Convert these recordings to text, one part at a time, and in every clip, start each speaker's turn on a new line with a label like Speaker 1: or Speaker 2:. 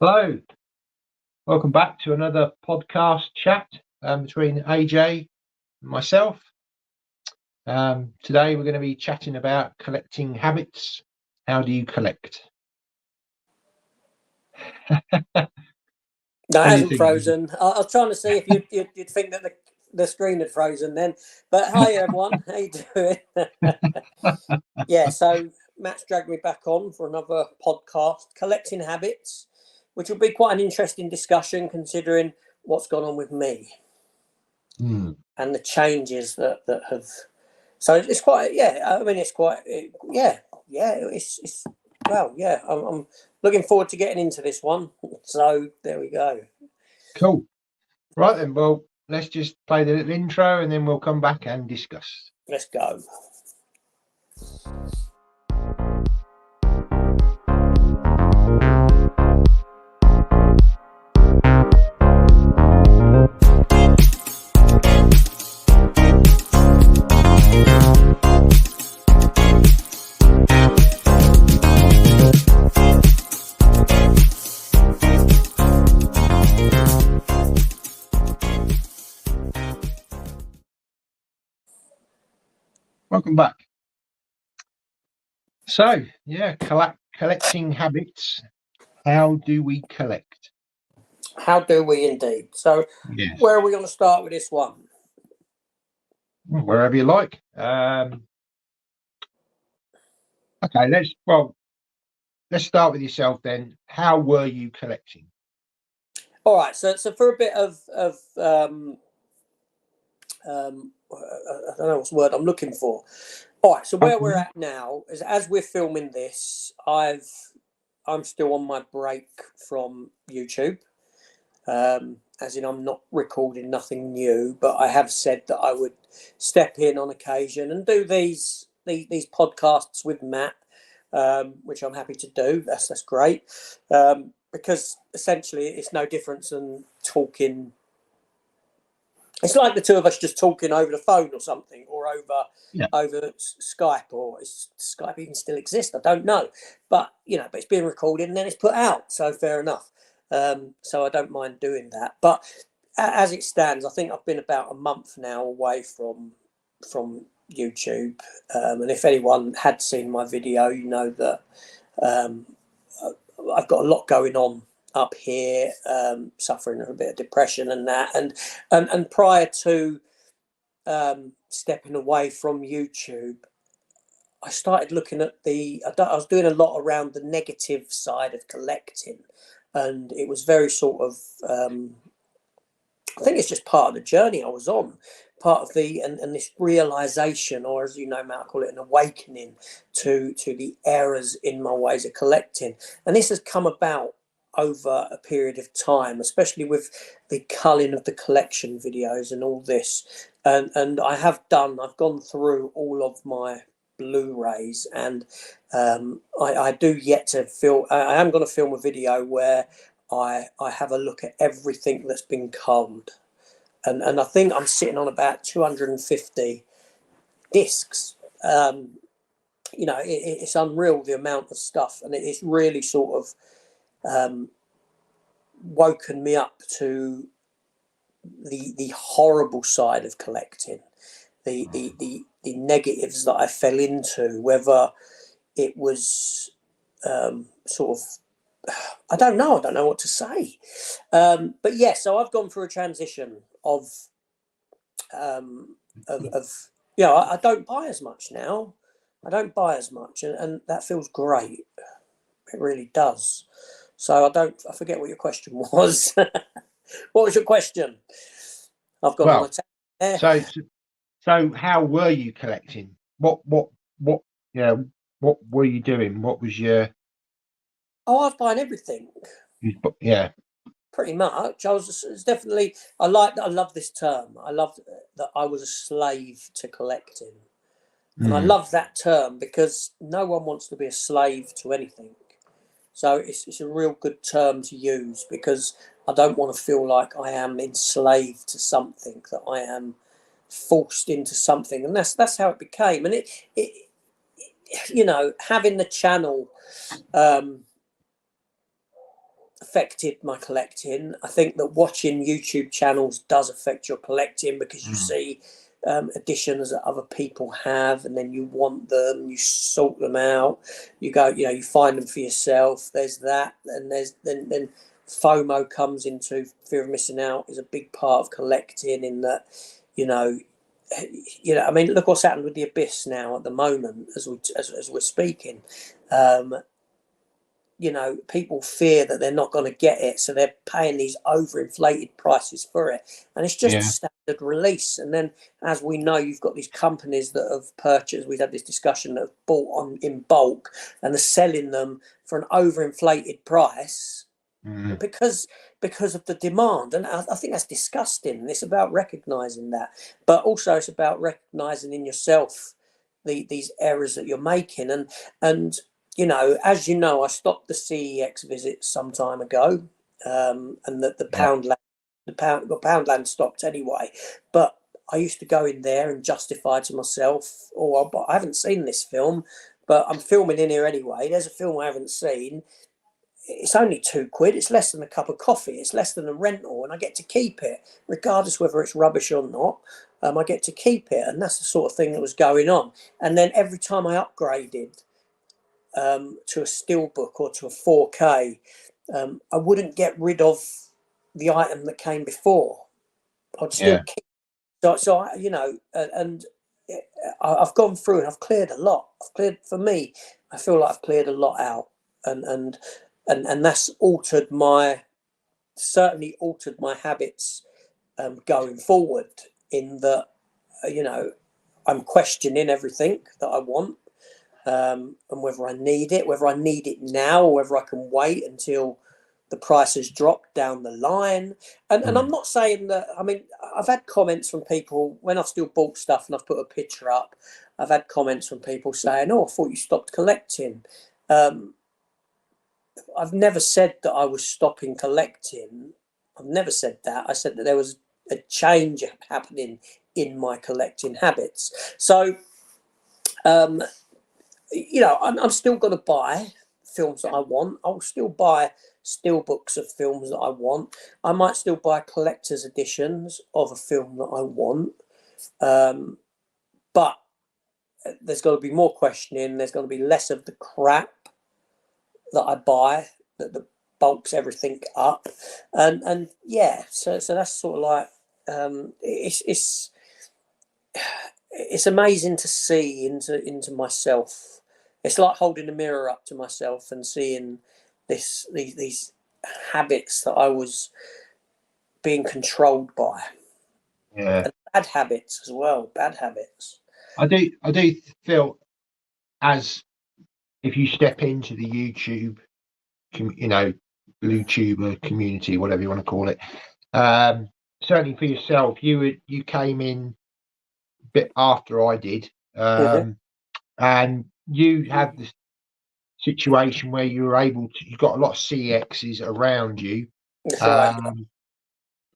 Speaker 1: Hello, welcome back to another podcast chat between AJ and myself. Today we're going to be chatting about collecting habits. How do you collect?
Speaker 2: No, it hasn't frozen. I was trying to see if you'd think that the screen had frozen then. But hi everyone, how you doing? Yeah, so Matt's dragged me back on for another podcast, Collecting Habits, which will be quite an interesting discussion considering what's gone on with me and the changes that have. So it's quite, yeah. I mean, it's quite, yeah. It's well, yeah. I'm looking forward to getting into this one. So there we go.
Speaker 1: Cool. Right then, well, let's just play the little intro and then we'll come back and discuss.
Speaker 2: Let's go.
Speaker 1: Welcome back. So, yeah, collecting habits. How do we collect?
Speaker 2: How do we indeed? So,
Speaker 1: Yes.
Speaker 2: Where are we going to start with this one?
Speaker 1: Wherever you like. Okay, let's start with yourself then. How were you collecting?
Speaker 2: All right. So for a bit of I don't know what's the word I'm looking for. All right. So where we're at now is, as we're filming this, I'm still on my break from YouTube. As in, I'm not recording nothing new, but I have said that I would step in on occasion and do these podcasts with Matt, which I'm happy to do. That's great, because essentially it's no difference than talking. It's like the two of us just talking over the phone or something, or over Skype, or is Skype even still exist? I don't know, but but it's being recorded and then it's put out, so fair enough. So I don't mind doing that. But as it stands, I think I've been about a month now away from YouTube. And if anyone had seen my video, you know that I've got a lot going on up here, suffering a bit of depression and that. And prior to stepping away from YouTube, I started looking at I was doing a lot around the negative side of collecting. And it was very sort of, I think it's just part of the journey I was on, part of and this realization, or as you know, Matt, I call it an awakening to the errors in my ways of collecting. And this has come about over a period of time, especially with the culling of the collection videos and all this. And I've gone through all of my Blu-rays, and I do yet to film. I am going to film a video where I have a look at everything that's been culled, and I think I'm sitting on about 250 discs. It's unreal the amount of stuff, and it's really sort of woken me up to the horrible side of collecting. The negatives that I fell into, whether it was sort of, I don't know what to say. But yeah, so I've gone through a transition of I don't buy as much now. And that feels great. It really does. So I forget what your question was. What was your question? I've got my
Speaker 1: there. So how were you collecting? What were you doing? What was your?
Speaker 2: Oh, I was buying everything.
Speaker 1: Yeah.
Speaker 2: Pretty much. I love this term. I love that I was a slave to collecting. And I love that term because no one wants to be a slave to anything. So it's a real good term to use, because I don't want to feel like I am enslaved to something, that I am forced into something. And that's how it became. And it having the channel affected my collecting. I think that watching YouTube channels does affect your collecting, because you see editions that other people have, and then you want them, you sort them out, you go, you find them for yourself. There's that, and then FOMO comes into, fear of missing out is a big part of collecting, in that, I mean, look what's happened with the Abyss now at the moment, as we're speaking. People fear that they're not going to get it, so they're paying these overinflated prices for it, and it's just a standard release. And then, as we know, you've got these companies that have purchased, we've had this discussion, that have bought on in bulk, and they're selling them for an overinflated price because of the demand. And I think that's disgusting. And it's about recognizing that, but also it's about recognizing in yourself these errors that you're making. And as you know, I stopped the CEX visits some time ago, and the Poundland stopped anyway. But I used to go in there and justify to myself, I haven't seen this film, but I'm filming in here anyway. There's a film I haven't seen. It's only £2. It's less than a cup of coffee. It's less than a rental, and I get to keep it, regardless whether it's rubbish or not. I get to keep it, and that's the sort of thing that was going on. And then every time I upgraded to a steelbook or to a 4K, I wouldn't get rid of the item that came before. I'd still keep. So and I've gone through and I've cleared a lot. For me, I feel like I've cleared a lot out, and that's certainly altered my habits going forward. In that, I'm questioning everything that I want. And whether I need it now, or whether I can wait until the price has dropped down the line. And I'm not saying that, I mean, I've had comments from people when I've still bought stuff and I've put a picture up. I've had comments from people saying, I thought you stopped collecting. I've never said that I was stopping collecting. I've never said that. I said that there was a change happening in my collecting habits. So, I'm still going to buy films that I want. I'll still buy steelbooks of films that I want. I might still buy collector's editions of a film that I want. But there's got to be more questioning. There's going to be less of the crap that I buy that bulks everything up. And so that's sort of like, it's amazing to see into myself. It's like holding a mirror up to myself and seeing these habits that I was being controlled by.
Speaker 1: Yeah,
Speaker 2: and bad habits as well. Bad habits.
Speaker 1: I do feel, as if you step into the YouTuber community, whatever you want to call it, certainly for yourself, you came in a bit after I did, and you had this situation where you were able to, you got a lot of CXs around you.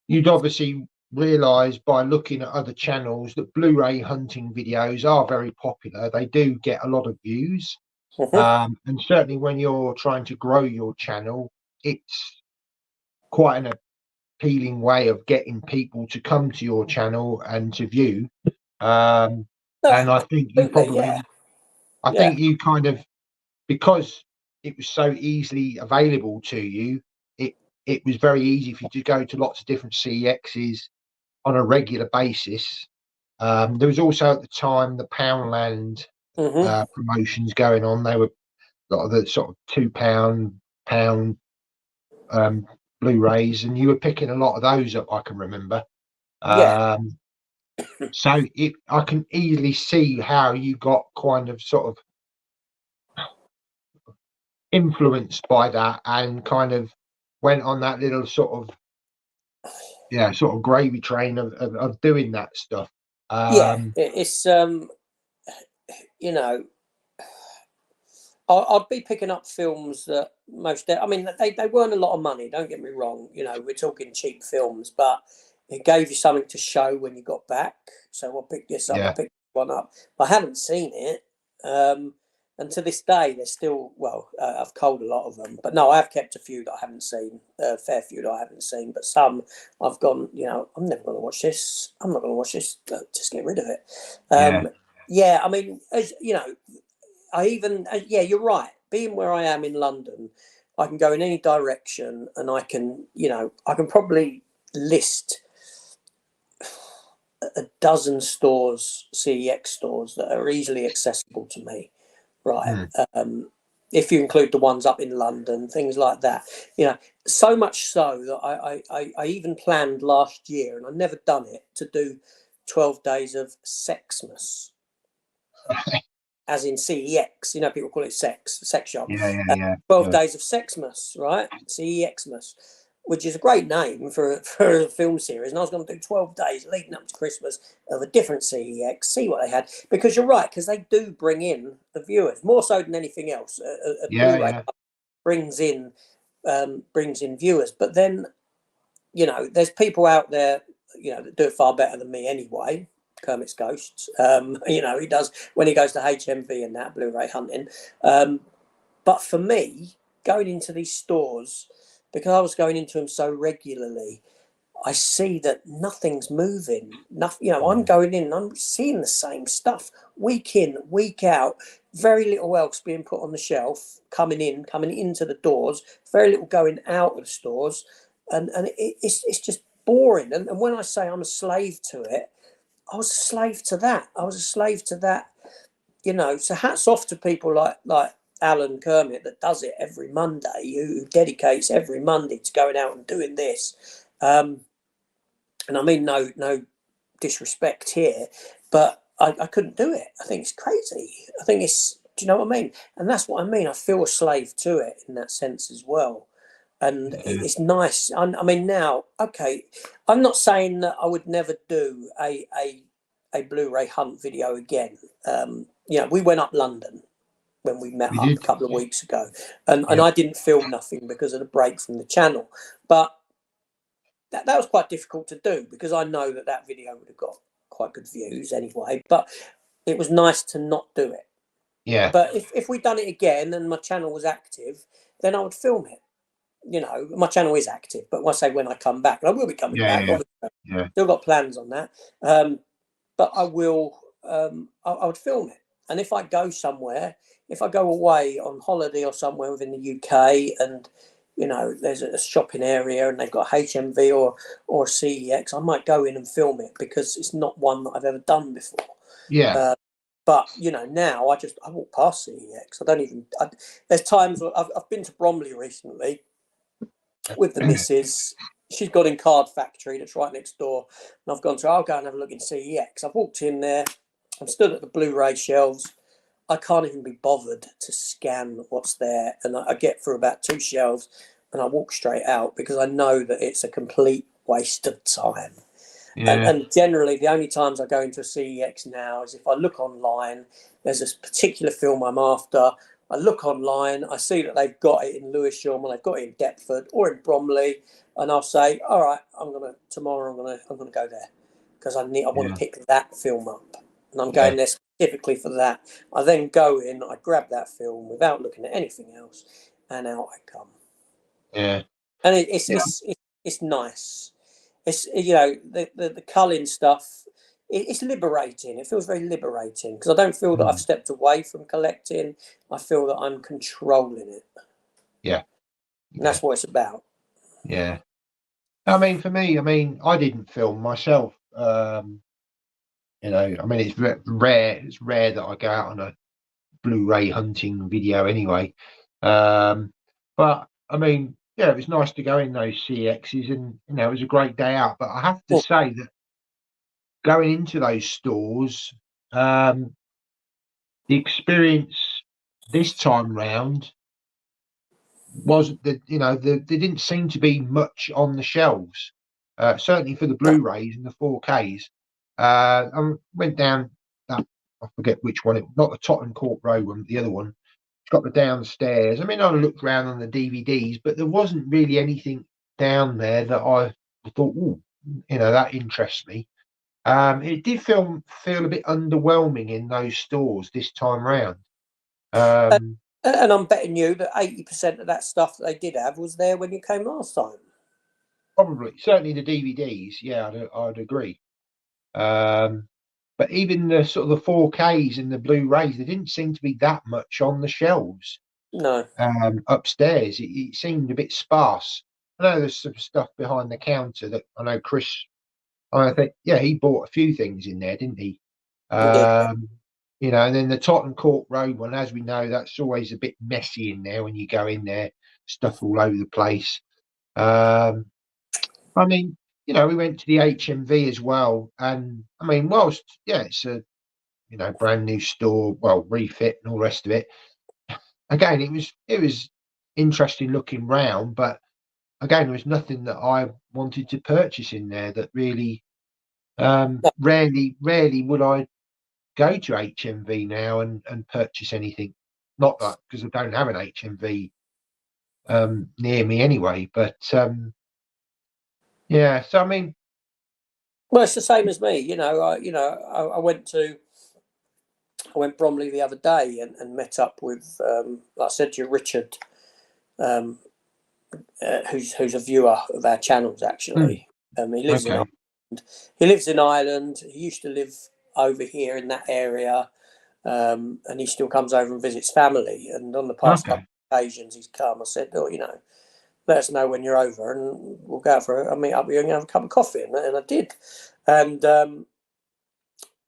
Speaker 1: You'd obviously realised by looking at other channels that Blu-ray hunting videos are very popular. They do get a lot of views. And certainly when you're trying to grow your channel, it's quite an appealing way of getting people to come to your channel and to view. And I think you probably, think you kind of, because it was so easily available to you, it was very easy for you to go to lots of different CXs on a regular basis. There was also at the time the Poundland promotions going on. They were a lot of the sort of £2 Blu-rays, and you were picking a lot of those up, I can remember. So I can easily see how you got kind of sort of influenced by that and kind of went on that little sort of gravy train of doing that stuff.
Speaker 2: It's I'd be picking up films that they weren't a lot of money, don't get me wrong. We're talking cheap films, but it gave you something to show when you got back. So I'll pick this up, I picked one up. I haven't seen it. And to this day, they're still, well, I've culled a lot of them. But no, I have kept a few that I haven't seen, a fair few that I haven't seen. But some I've gone, I'm never going to watch this. I'm not going to watch this. Just get rid of it. Yeah, I mean, as you know, you're right. Being where I am in London, I can go in any direction and I can probably list a dozen stores, CEX stores, that are easily accessible to me. Right. If you include the ones up in London, things like that, so much so that I even planned last year, and I've never done it, to do 12 days of Sexmas, as in CEX. People call it sex shop. 12 days of Sexmas, right? CEXmas, which is a great name for a film series. And I was going to do 12 days leading up to Christmas of a different CEX, see what they had. Because you're right, because they do bring in the viewers, more so than anything else. Blu-ray brings in viewers. But then, there's people out there, that do it far better than me anyway. Kermit's Ghosts. He does when he goes to HMV and that, Blu-ray hunting. But for me, going into these stores, because I was going into them so regularly, I see that nothing's moving. Nothing, I'm going in and I'm seeing the same stuff week in, week out. Very little else being put on the shelf, coming into the doors. Very little going out of the stores, and it's just boring. And when I say I'm a slave to it, I was a slave to that. So hats off to people like Alan Kermit, that does it every Monday, who dedicates every Monday to going out and doing this. And I mean, no disrespect here, but I couldn't do it. I think it's crazy. I think it's, do you know what I mean? And that's what I mean. I feel a slave to it in that sense as well. And it's nice. I mean, now, okay, I'm not saying that I would never do a Blu-ray hunt video again. We went up London when we met up a couple of weeks ago, and I didn't film nothing because of the break from the channel. But that was quite difficult to do, because I know that video would have got quite good views anyway. But it was nice to not do it.
Speaker 1: Yeah.
Speaker 2: But if we'd done it again and my channel was active, then I would film it. My channel is active, but when I come back, and I will be coming back. Still got plans on that. But I will. I would film it, and if I go somewhere, if I go away on holiday or somewhere within the UK, and there's a shopping area and they've got HMV or CEX, I might go in and film it, because it's not one that I've ever done before. But now I walk past CEX. I don't even. There's times I've been to Bromley recently with the missus. She's got in Card Factory, that's right next door, and I've gone to, I'll go and have a look in CEX. I've walked in there, I'm stood at the Blu-ray shelves. I can't even be bothered to scan what's there, and I get through about 2 shelves and I walk straight out, because I know that it's a complete waste of time. And generally the only times I go into a CEX now is if I look online, there's this particular film I'm after, I look online, I see that they've got it in Lewisham, or they've got it in Deptford or in Bromley, and I'll say, all right, tomorrow I'm gonna go there, because I want to pick that film up, and I'm going there specifically for that. I then go in, I grab that film without looking at anything else, and out I come.
Speaker 1: And
Speaker 2: it's nice. It's the culling stuff. It's liberating. It feels very liberating, because I don't feel that I've stepped away from collecting. I feel that I'm controlling it. And that's what it's about.
Speaker 1: I mean, for me, I didn't film myself. It's rare. It's rare that I go out on a Blu-ray hunting video anyway. But I mean, it was nice to go in those CXs, and it was a great day out. But I have to say that going into those stores, the experience this time round was that there didn't seem to be much on the shelves. Certainly for the Blu-rays and the 4Ks. I went down that, I forget which one, not the Tottenham Court Road one, but the other one. It's got the downstairs. I looked around on the DVDs, but there wasn't really anything down there that I thought, that interests me. It did feel a bit underwhelming in those stores this time round.
Speaker 2: And I'm betting you that 80% of that stuff that they did have was there when you came last time.
Speaker 1: Probably, certainly the DVDs. Yeah, I'd agree. But even the sort of the 4Ks and the Blu-rays, there didn't seem to be that much on the shelves.
Speaker 2: No.
Speaker 1: Upstairs, it seemed a bit sparse. I know there's some stuff behind the counter that I know Chris. I think, yeah, he bought a few things in there, didn't he?
Speaker 2: He did.
Speaker 1: You know, and then the Tottenham Court Road one, as we know, that's always a bit messy in there when you go in there, stuff all over the place. I mean, you know, we went to the HMV as well, and I mean, whilst it's a brand new store, well, refit and all the rest of it. Again, it was interesting looking round, but again, there was nothing that I wanted to purchase in there that really. Rarely would I go to HMV now and purchase anything. Not that because I don't have an HMV near me anyway. But yeah, so I mean,
Speaker 2: well, it's the same as me. I went Bromley the other day and met up with, like I said to you, Richard, who's a viewer of our channels actually. He lives in Ireland. He lives in Ireland. He used to live over here in that area, and he still comes over and visits family. And on the past couple of occasions he's come, I said, "Oh, let us know when you're over, and we'll go I'll meet up with you and have a cup of coffee." And I did, and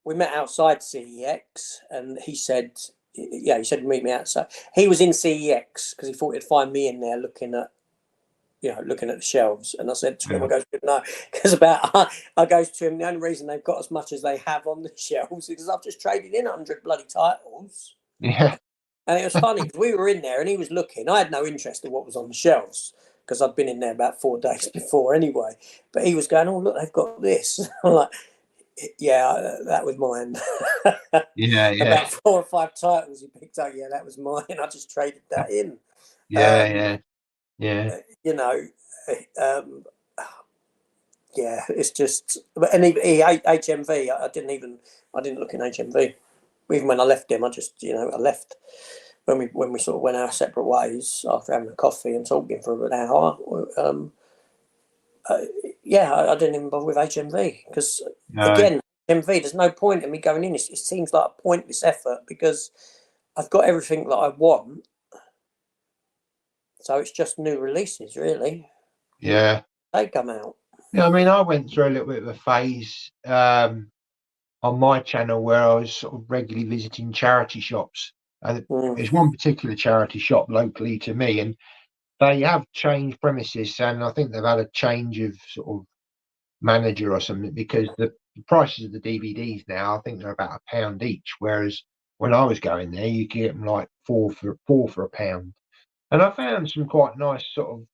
Speaker 2: we met outside CEX, and he said, meet me outside. He was in CEX because he thought he'd find me in there looking at the shelves. And I said to him, I goes, no, because I goes to him, the only reason they've got as much as they have on the shelves is because I've just traded in 100 bloody titles.
Speaker 1: Yeah.
Speaker 2: And it was funny because we were in there and he was looking. I had no interest in what was on the shelves because I'd been in there about 4 days before anyway. But he was going, oh, look, they've got this. I'm like, yeah, that was mine.
Speaker 1: Yeah.
Speaker 2: About 4 or 5 titles he picked up. Yeah, that was mine. I just traded that in.
Speaker 1: Yeah.
Speaker 2: Yeah, it's just. But and HMV, I didn't look in HMV. Even when I left him, I just I left when we sort of went our separate ways after having a coffee and talking for an hour. I didn't even bother with HMV because again, HMV, there's no point in me going in. It seems like a pointless effort because I've got everything that I want. So it's just new releases, really.
Speaker 1: Yeah.
Speaker 2: They come out.
Speaker 1: Yeah, I mean, I went through a little bit of a phase on my channel where I was sort of regularly visiting charity shops. There's one particular charity shop locally to me, and they have changed premises, and I think they've had a change of sort of manager or something because the prices of the DVDs now, I think they're about £1 each, whereas when I was going there, you get them like four for £1. And I found some quite nice sort of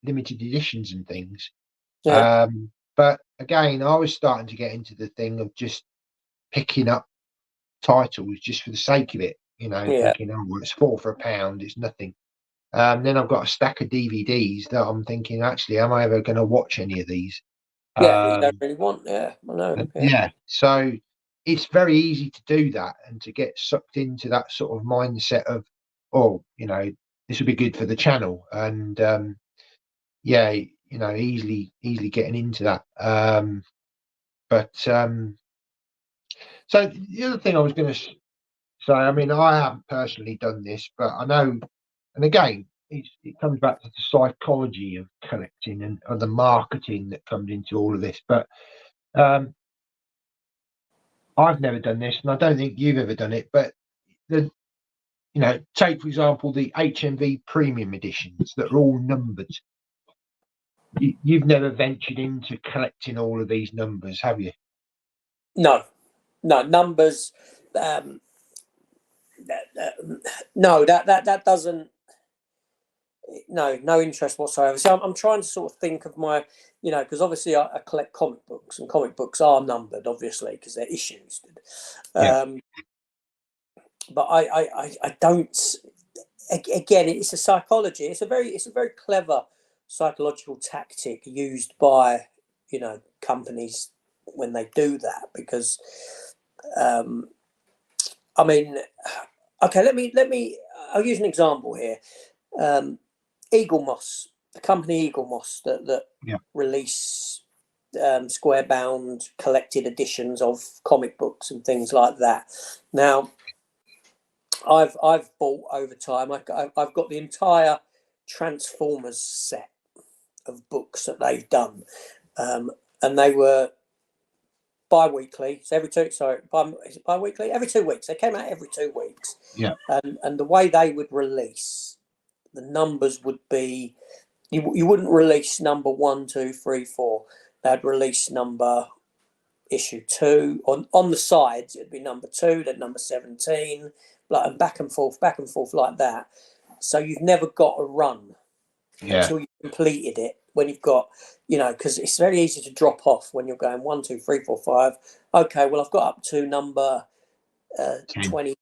Speaker 1: limited editions and things.
Speaker 2: Yeah.
Speaker 1: But again, I was starting to get into the thing of just picking up titles just for the sake of it, thinking, oh, well, it's 4 for £1, it's nothing. Then I've got a stack of DVDs that I'm thinking, actually, am I ever going to watch any of these?
Speaker 2: Yeah, you don't really want. Yeah, I know.
Speaker 1: Yeah, so it's very easy to do that and to get sucked into that sort of mindset of, oh, this would be good for the channel, and easily getting into that. So the other thing I was going to say, I mean, I haven't personally done this, but I know, and again, it comes back to the psychology of collecting and the marketing that comes into all of this. But I've never done this, and I don't think you've ever done it. But take for example the HMV premium editions that are all numbered. You've never ventured into collecting all of these numbers, have you?
Speaker 2: No, numbers. No, that doesn't. No interest whatsoever. So I'm trying to sort of think of my, because obviously I collect comic books, and comic books are numbered, obviously, because they're issues. But I don't. Again, it's a psychology. It's a very clever psychological tactic used by companies when they do that because I mean Okay, let me. I'll use an example here. Eagle Moss, the company Eagle Moss that release square bound collected editions of comic books and things like that. Now, I've bought over time. I've got the entire Transformers set of books that they've done, and they were bi-weekly. So is it bi-weekly? Every 2 weeks. They came out every 2 weeks.
Speaker 1: Yeah.
Speaker 2: And the way they would release, the numbers would be, you wouldn't release number 1, 2, 3, 4. They'd release number issue 2 on the sides. It'd be number 2, then number 17, and back and forth like that. So you've never got a run until you've completed it. When you've got, because it's very easy to drop off when you're going 1, 2, 3, 4, 5. Okay, well, I've got up to number 27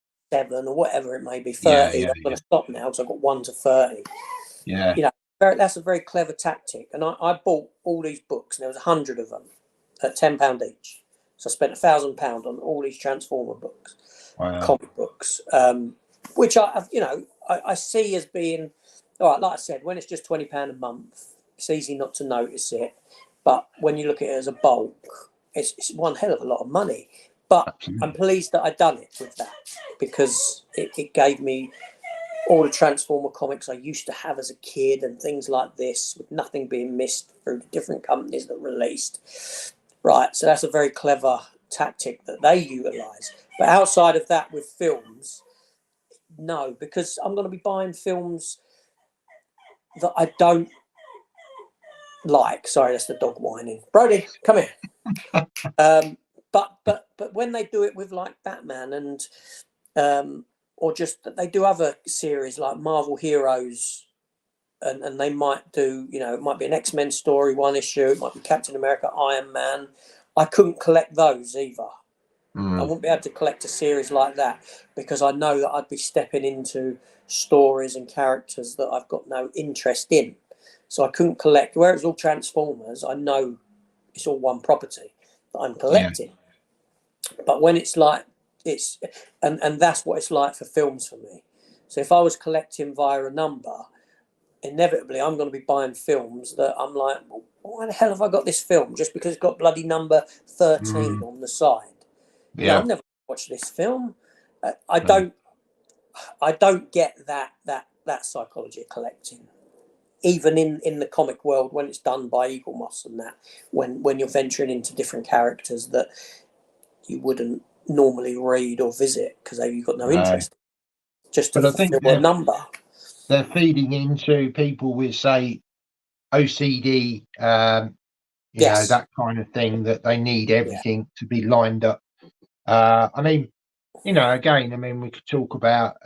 Speaker 2: or whatever it may be, 30. I'm going to stop now because I've got 1 to 30.
Speaker 1: Yeah.
Speaker 2: That's a very clever tactic. And I bought all these books, and there was 100 of them at £10 each. So I spent £1,000 on all these Transformer books, comic books, which I see as being, all right, like I said, when it's just £20 a month, it's easy not to notice it. But when you look at it as a bulk, it's one hell of a lot of money. But absolutely. I'm pleased that I've done it with that, because it gave me all the Transformer comics I used to have as a kid and things like this, with nothing being missed through the different companies that released. Right, so that's a very clever tactic that they utilise. But outside of that, with films, no, because I'm going to be buying films that I don't like. Sorry, that's the dog whining. Brody, come here. But when they do it with like Batman and or just that they do other series like Marvel Heroes, and they might do, it might be an X-Men story, one issue, it might be Captain America, Iron Man. I couldn't collect those either. I wouldn't be able to collect a series like that, because I know that I'd be stepping into stories and characters that I've got no interest in. So I couldn't collect. Where it's all Transformers, I know it's all one property that I'm collecting. Yeah. But when it's like, and that's what it's like for films for me. So if I was collecting via a number, inevitably I'm going to be buying films that I'm like, why the hell have I got this film just because it's got bloody number 13 on the side? Yeah, I've never watched this film. I don't get that psychology of collecting, even in the comic world, when it's done by Eagle Moss and that, when you're venturing into different characters that you wouldn't normally read or visit because you've got no interest, just to fulfill a number.
Speaker 1: They're feeding into people with, say, OCD, yes, that kind of thing, that they need everything to be lined up. I mean, again, we could talk about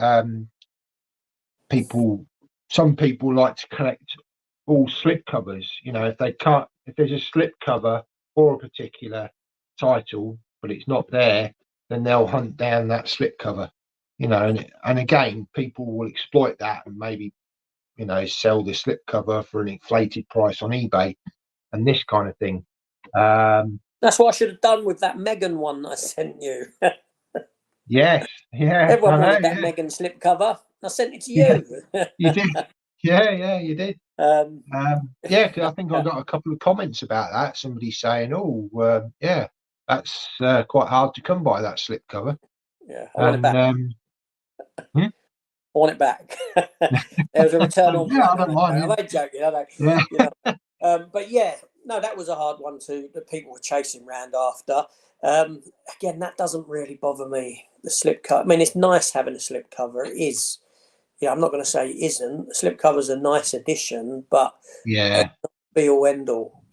Speaker 1: people. Some people like to collect all slip covers. If there's a slip cover for a particular title, but it's not there, then they'll hunt down that slip cover. And again, people will exploit that and maybe, sell the slip cover for an inflated price on eBay and this kind of thing.
Speaker 2: That's what I should have done with that Megan one I sent you.
Speaker 1: Yes, yeah.
Speaker 2: Everyone wanted that Megan slip cover. I sent it to you.
Speaker 1: Yeah, you did. Yeah, you did. Because I think I got a couple of comments about that. Somebody saying, that's quite hard to come by, that slip cover.
Speaker 2: Yeah, I want it back. I want it back. There was a return on.
Speaker 1: I don't mind.
Speaker 2: I'm only joking. I don't. Yeah. But yeah, no, that was a hard one that people were chasing around after. Again, that doesn't really bother me. The slip cover. I mean, it's nice having a slip cover. It is. Yeah, I'm not going to say it isn't. The slip cover's a nice addition, but
Speaker 1: yeah,
Speaker 2: be all end all.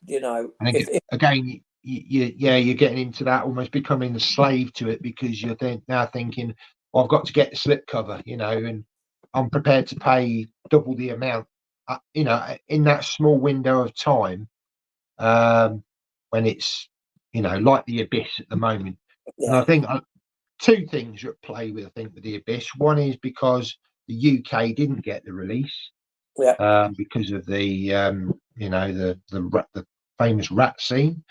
Speaker 1: And again, you're getting into that, almost becoming a slave to it, because you're now thinking, well, I've got to get the slip cover, and I'm prepared to pay double the amount, in that small window of time, when it's, like the Abyss at the moment. Yeah. And I think two things are at play with the Abyss. One is because the UK didn't get the release, because of the the famous rat scene,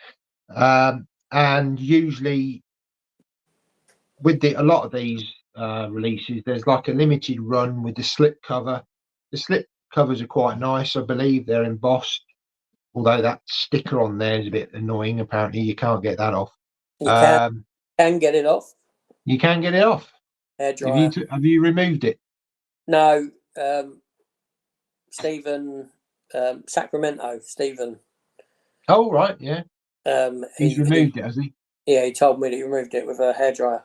Speaker 1: and usually with a lot of these releases. There's like a limited run with the slip cover. The slip covers are quite nice. I believe they're embossed, although that sticker on there is a bit annoying. Apparently, you can't get that off.
Speaker 2: You can get it off.
Speaker 1: You can get it off.
Speaker 2: Hairdryer.
Speaker 1: Have you removed it?
Speaker 2: No, Stephen, Sacramento, Stephen.
Speaker 1: Oh, right, yeah. He's removed it, has he?
Speaker 2: Yeah, he told me that he removed it with a hairdryer.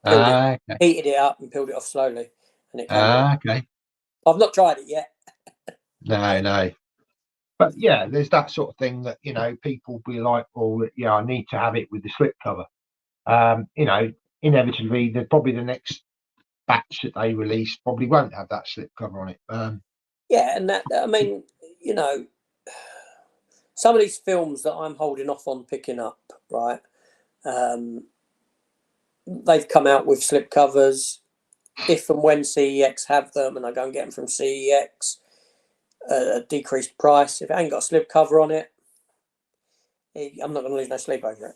Speaker 1: Okay.
Speaker 2: Heated it up and peeled it off slowly, and it came off.
Speaker 1: Okay.
Speaker 2: I've not tried it yet.
Speaker 1: No. But yeah, there's that sort of thing that, you know, people be like, well, yeah, I need to have it with the slip cover. You know, inevitably, probably the next batch that they release probably won't have that slip cover on it.
Speaker 2: Yeah, and that, I mean, you know, some of these films that I'm holding off on picking up, right? They've come out with slip covers. If and when CEX have them, and I go and get them from CEX, a decreased price. If it ain't got a slip cover on it, I'm not going to lose no sleep over it.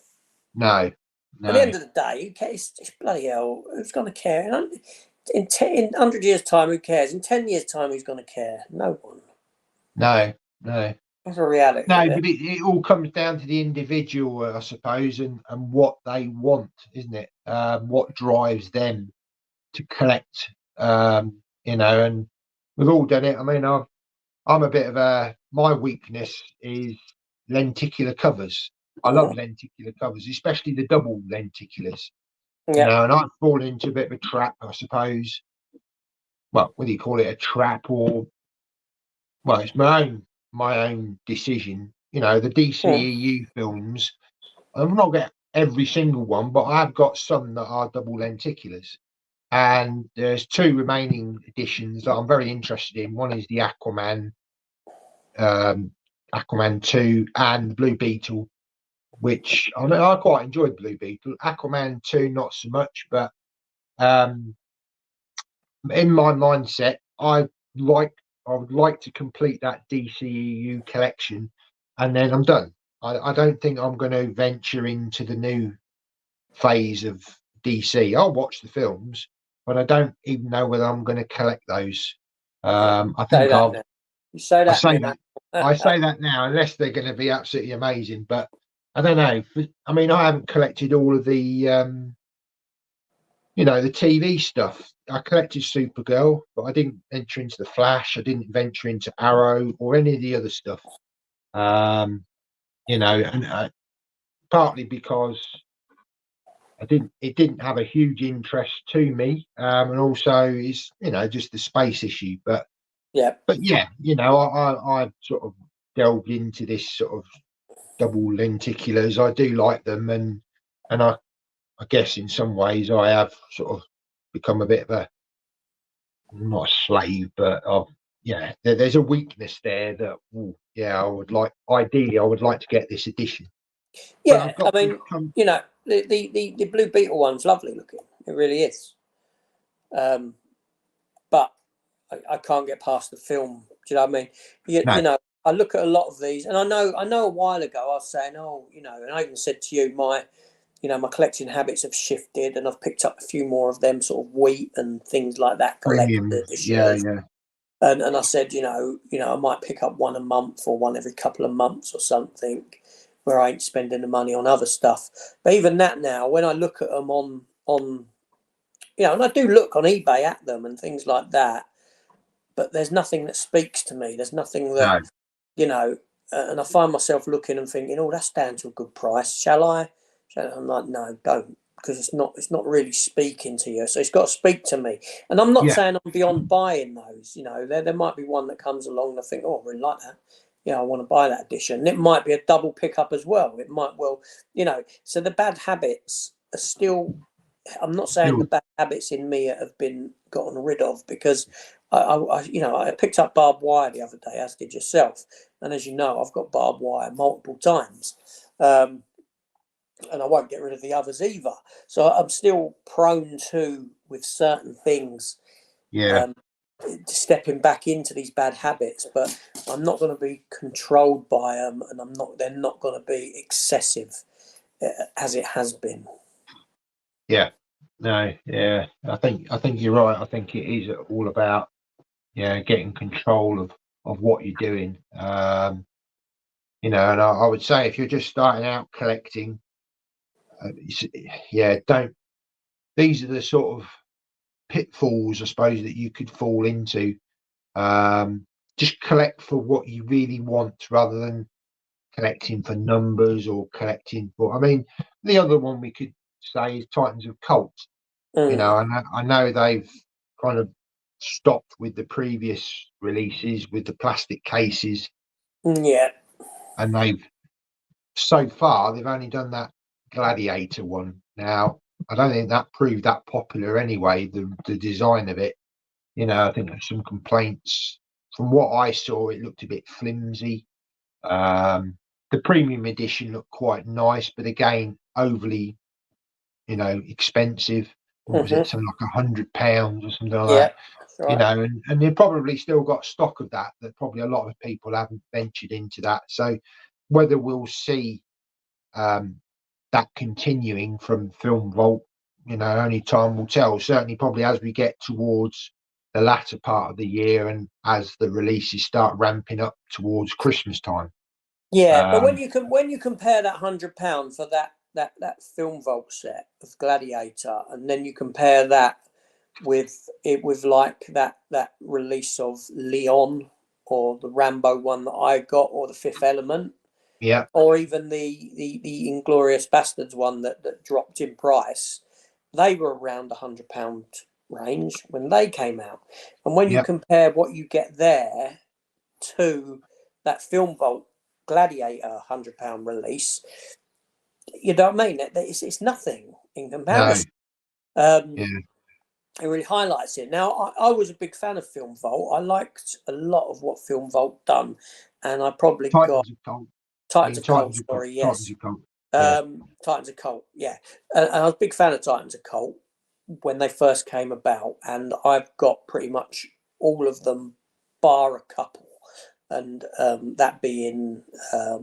Speaker 1: No.
Speaker 2: At the end of the day, who cares? Bloody hell, who's going to care? In 100 years' time, who cares? In 10 years' time, who's going to care? No one.
Speaker 1: No.
Speaker 2: That's a reality.
Speaker 1: No, but it all comes down to the individual, I suppose, and what they want, isn't it? What drives them to collect, you know, and we've all done it. I mean, I'm a bit of my weakness is lenticular covers. I love lenticular covers, especially the double lenticulars. Yeah. You know, and I've fallen into a bit of a trap, I suppose. Well, whether you call it a trap or, well, it's my own decision. You know, the DCEU films, I'm not get every single one, but I've got some that are double lenticulars. And there's 2 remaining editions that I'm very interested in. One is the Aquaman 2 and the Blue Beetle, which I quite enjoyed Blue Beetle. Aquaman 2, not so much, but in my mindset, I would like to complete that DCEU collection, and then I'm done. I don't think I'm going to venture into the new phase of DC. I'll watch the films, but I don't even know whether I'm going to collect those. I think I say that now, unless they're going to be absolutely amazing. But I don't know. I mean, I haven't collected all of the, you know, the TV stuff. I collected Supergirl, but I didn't venture into the Flash. I didn't venture into Arrow or any of the other stuff. You know, and partly because it didn't have a huge interest to me, and also it's, you know, just the space issue. But yeah, you know, I sort of delved into this sort of double lenticulars. I do like them, and I guess in some ways I have sort of become a bit of a, not a slave, but there's a weakness there that I would like to get this edition.
Speaker 2: Yeah, I mean, you know, the Blue Beetle one's lovely looking. It really is. But I can't get past the film. Do you know what I mean? You know, I look at a lot of these, and I know a while ago I was saying, oh, you know, and I even said to you, my collecting habits have shifted, and I've picked up a few more of them sort of wheat and things like that collected.
Speaker 1: Yeah.
Speaker 2: And I said, you know, I might pick up one a month or one every couple of months or something, where I ain't spending the money on other stuff. But even that now, when I look at them on you know, and I do look on eBay at them and things like that, but there's nothing that speaks to me. There's nothing that, you know, and I find myself looking and thinking, oh, that's down to a good price. Shall I? I'm like, no, don't, because it's not really speaking to you. So it's got to speak to me. And I'm not saying I'm beyond buying those. You know, there might be one that comes along and I think, oh, I really like that. Yeah, I want to buy that edition. And it might be a double pickup as well. It might well, you know. So the bad habits are still. I'm not saying the bad habits in me have been gotten rid of, because I picked up barbed wire the other day, as did yourself. And as you know, I've got barbed wire multiple times. And I won't get rid of the others either. So I'm still prone to, with certain things, stepping back into these bad habits. But I'm not going to be controlled by them, and they're not going to be excessive as it has been.
Speaker 1: Yeah, No, yeah, I think you're right. I think it is all about getting control of what you're doing. And I would say if you're just starting out collecting, don't. These are the sort of pitfalls, I suppose, that you could fall into. Just collect for what you really want rather than collecting for numbers or collecting for. I mean, the other one we could say is Titans of Cult. I know they've kind of stopped with the previous releases with the plastic cases,
Speaker 2: Yeah.
Speaker 1: and so far they've only done that Gladiator one. Now, I don't think that proved that popular anyway. The design of it, I think there's some complaints. From what I saw, it looked a bit flimsy. The premium edition looked quite nice, but again, overly, expensive. What was it? Something like £100 or something like that.
Speaker 2: Right.
Speaker 1: And they've probably still got stock of that. That probably a lot of people haven't ventured into that. So whether we'll see that continuing from Film Vault, only time will tell. Certainly, probably as we get towards the latter part of the year and as the releases start ramping up towards Christmas time.
Speaker 2: Yeah, but when you compare that £100 for that Film Vault set of Gladiator, and then you compare that with like that release of Leon or the Rambo one that I got, or the Fifth Element,
Speaker 1: yeah,
Speaker 2: or even the Inglorious Bastards one that dropped in price, they were around £100 range when they came out. And when you compare what you get there to that Film Vault Gladiator £100 release, you know what I mean? It's nothing in comparison. It really highlights it. Now, I was a big fan of Film Vault. I liked a lot of what Film Vault done, and I probably got Titans of Cult. Sorry, yes. Titans of Cult, yeah. And I was a big fan of Titans of Cult when they first came about, and I've got pretty much all of them, bar a couple, and that being off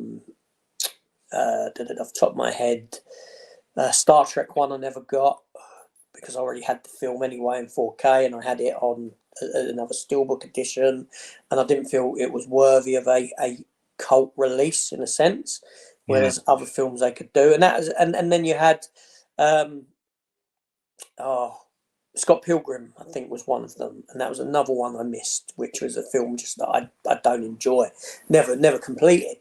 Speaker 2: the top of my head, Star Trek one I never got because I already had the film anyway in 4K, and I had it on another Steelbook edition, and I didn't feel it was worthy of a cult release in a sense, where there's other films they could do, and that was, and then you had Scott Pilgrim, I think, was one of them, and that was another one I missed, which was a film just that I don't enjoy, never completed.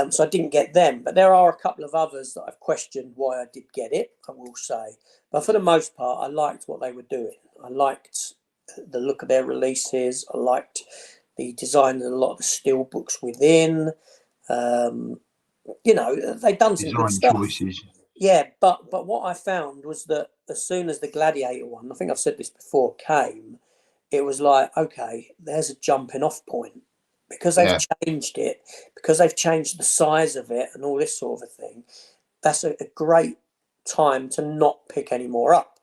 Speaker 2: So I didn't get them, but there are a couple of others that I've questioned why I did get it, I will say. But for the most part, I liked what they were doing. I liked the look of their releases. I liked the design of a lot of the steel books within. They've done some good stuff.
Speaker 1: Choices.
Speaker 2: Yeah, but what I found was that as soon as the Gladiator one, I think I've said this before, came, it was like, okay, there's a jumping off point. Because they've changed it, because they've changed the size of it and all this sort of a thing, that's a great time to not pick any more up.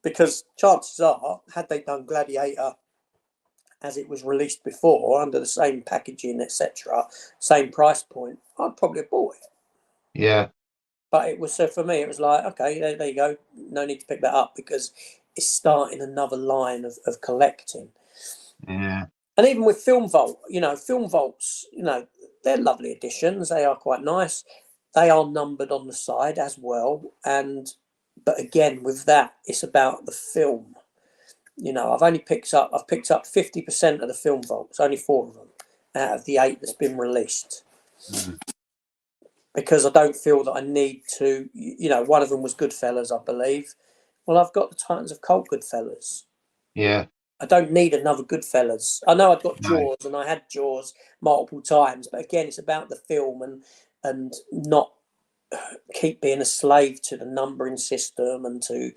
Speaker 2: Because chances are, had they done Gladiator as it was released before, under the same packaging, etc., same price point, I'd probably have bought it.
Speaker 1: Yeah.
Speaker 2: But it was, so for me, it was like, okay, there you go. No need to pick that up because it's starting another line of collecting.
Speaker 1: Yeah.
Speaker 2: And even with Film Vault, Film Vaults, they're lovely editions. They are quite nice. They are numbered on the side as well. But again, with that, it's about the film. I've picked up 50% of the Film Vaults, only 4 of them out of the 8 that's been released.
Speaker 1: Mm.
Speaker 2: Because I don't feel that I need to, one of them was Goodfellas, I believe. Well, I've got the Titans of Cult Goodfellas.
Speaker 1: Yeah.
Speaker 2: I don't need another Goodfellas. I know I've got Jaws, and I had Jaws multiple times, but again, it's about the film and not keep being a slave to the numbering system and to,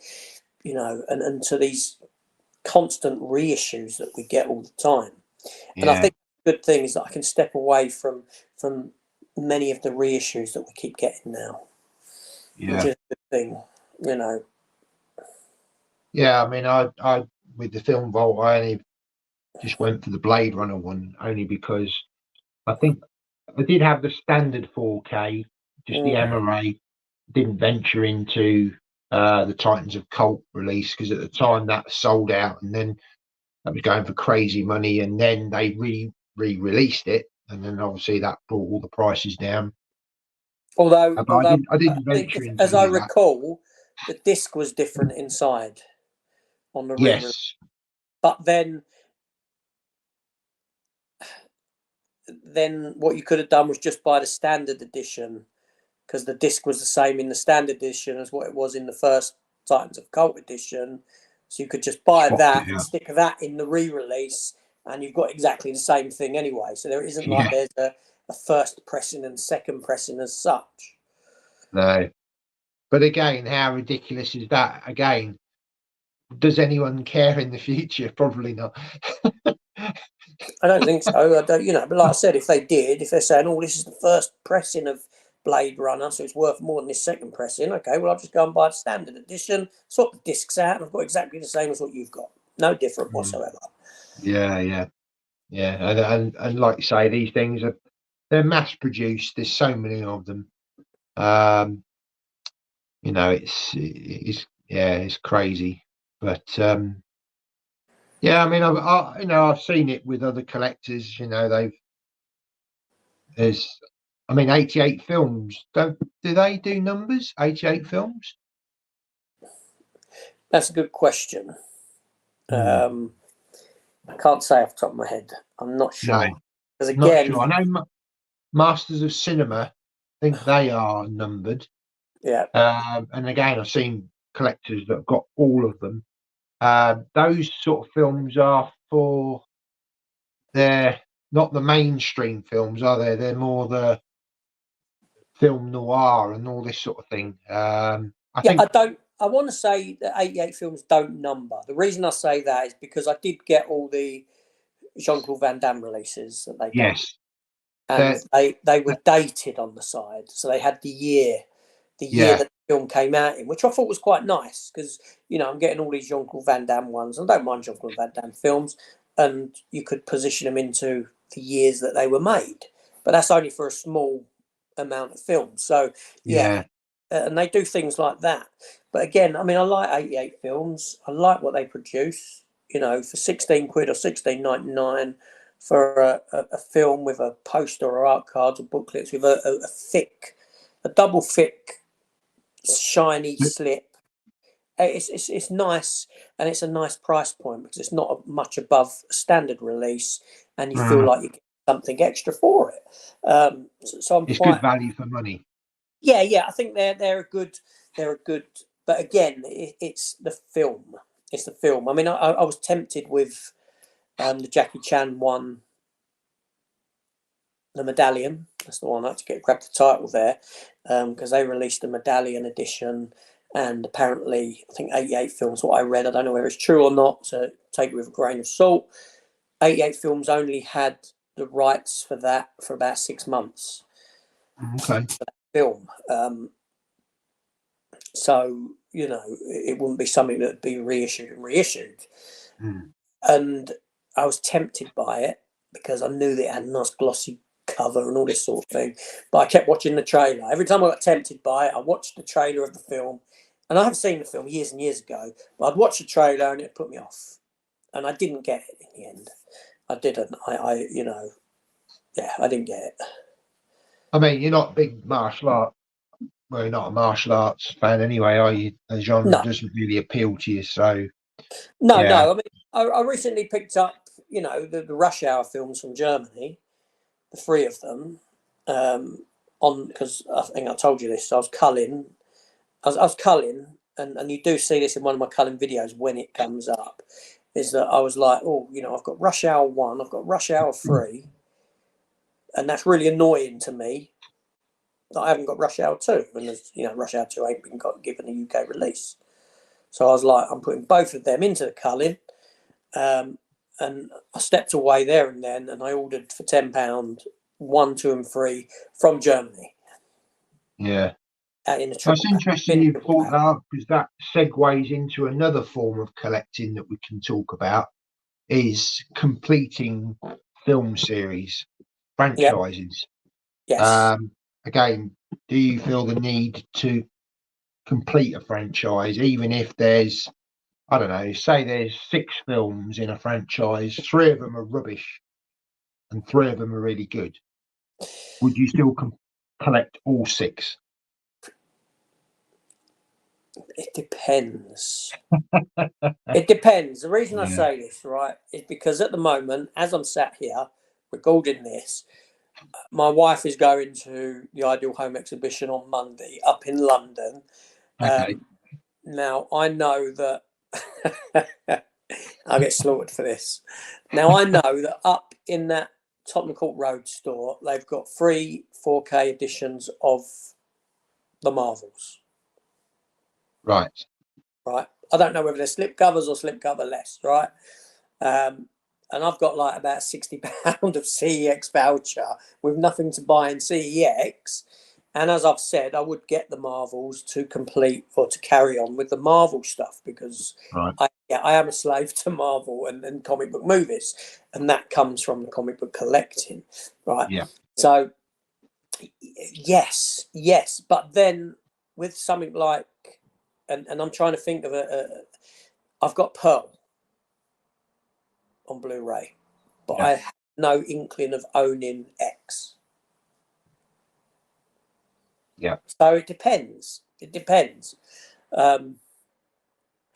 Speaker 2: and to these constant reissues that we get all the time. Yeah. And I think the good thing is that I can step away from many of the reissues that we keep getting now.
Speaker 1: Yeah.
Speaker 2: Which is a good thing,
Speaker 1: Yeah, I mean, I with the Film Vault, I only just went for the Blade Runner one, only because I think I did have the standard 4K, just the MRA. Didn't venture into the Titans of Cult release, because at the time that sold out, and then that was going for crazy money, and then they re-released it, and then obviously that brought all the prices down.
Speaker 2: Although
Speaker 1: I didn't
Speaker 2: I think,
Speaker 1: venture into
Speaker 2: as I
Speaker 1: that.
Speaker 2: recall, the disc was different inside on the
Speaker 1: Yes.
Speaker 2: but then what you could have done was just buy the standard edition, because the disc was the same in the standard edition as what it was in the first Titans of Cult edition. So you could just buy that and stick that in the re-release, and you've got exactly the same thing anyway. So there isn't like there's a first pressing and second pressing as such.
Speaker 1: No. But again, how ridiculous is that? Again, does anyone care in the future? Probably not.
Speaker 2: I don't think so. I don't, but like I said, if they did, if they're saying, "Oh, this is the first pressing of Blade Runner, so it's worth more than this second pressing," okay, well, I'll just go and buy the standard edition, swap the discs out, and I've got exactly the same as what you've got. No different whatsoever.
Speaker 1: Yeah. And like you say, these things they're mass produced. There's so many of them. It's crazy, but yeah, I mean, I've seen it with other collectors. There's 88 films. Do they do numbers? 88 films?
Speaker 2: That's a good question. I can't say off the top of my head. I'm not sure. Because again,
Speaker 1: not sure. I know Masters of Cinema, I think they are numbered.
Speaker 2: Yeah.
Speaker 1: And again, I've seen collectors that have got all of them. Those sort of films are they're not the mainstream films, are they? They're more the film noir and all this sort of thing.
Speaker 2: I want to say that 88 films don't number. The reason I say that is because I did get all the Jean-Claude Van Damme releases that they done.
Speaker 1: Yes.
Speaker 2: And they were dated on the side. So they had the year that the film came out in, which I thought was quite nice, because, I'm getting all these Jean-Claude Van Damme ones. I don't mind Jean-Claude Van Damme films, and you could position them into the years that they were made. But that's only for a small amount of films. So, and they do things like that. But again, I like 88 films. I like what they produce, for 16 quid or 16.99 for a film with a poster or art cards or booklets with a double thick, shiny slip. It's nice, and it's a nice price point because it's not much above a standard release, and you feel like you get something extra for it. So it's
Speaker 1: good value for money.
Speaker 2: Yeah. I think they're a good. But again, it's the film. It's the film. I was tempted with the Jackie Chan one, the Medallion. That's the one I had to grab the title there, because they released a Medallion edition, and apparently, I think 88 films. What I read, I don't know whether it's true or not, so take it with a grain of salt. 88 films only had the rights for that for about 6 months.
Speaker 1: Okay.
Speaker 2: For that film. So, it wouldn't be something that would be reissued and reissued. And I was tempted by it because I knew that it had a nice glossy cover and all this sort of thing. But I kept watching the trailer. Every time I got tempted by it, I watched the trailer of the film. And I have seen the film years and years ago, but I'd watch the trailer and it put me off. And I didn't get it in the end. I didn't. I didn't get it.
Speaker 1: You're not a big martial art. Well, you're not a martial arts fan anyway, are you? The genre doesn't really appeal to you, so.
Speaker 2: No. I recently picked up, the Rush Hour films from Germany, the 3 of them, because I think I told you this. I was culling. I was culling, and you do see this in one of my culling videos when it comes up. Is that I was like, I've got Rush Hour 1, I've got Rush Hour 3, and that's really annoying to me that I haven't got Rush Hour 2, and Rush Hour 2 ain't been given a UK release. So I was like, I'm putting both of them into the culling, and I stepped away there and then, and I ordered for £10 1, 2, and 3 from Germany.
Speaker 1: Yeah.
Speaker 2: That's
Speaker 1: interesting you brought that up, because that segues into another form of collecting that we can talk about, is completing film series, franchises.
Speaker 2: Yes.
Speaker 1: Again, do you feel the need to complete a franchise, even if there's, I don't know, say there's 6 films in a franchise, 3 of them are rubbish and 3 of them are really good. Would you still collect all 6?
Speaker 2: It depends. It depends. The reason I
Speaker 1: Yeah.
Speaker 2: say this, right, is because at the moment, as I'm sat here recording this, my wife is going to the Ideal Home exhibition on Monday up in London.
Speaker 1: Okay.
Speaker 2: Now, I know that I'll get slaughtered for this. Now, I know that up in that Tottenham Court Road store, they've got 3 4K editions of the Marvels.
Speaker 1: Right.
Speaker 2: Right. I don't know whether they're slipcovers or slipcover less, right? And I've got like about £60 of CEX voucher with nothing to buy in CEX. And as I've said, I would get the Marvels to complete or to carry on with the Marvel stuff because
Speaker 1: Right.
Speaker 2: I am a slave to Marvel and comic book movies. And that comes from the comic book collecting, right?
Speaker 1: Yeah.
Speaker 2: So, yes. But then with something like, and I'm trying to think of I've got Pearl on Blu-ray, but
Speaker 1: Yeah.
Speaker 2: I have no inkling of owning X.
Speaker 1: Yeah.
Speaker 2: So it depends. It depends.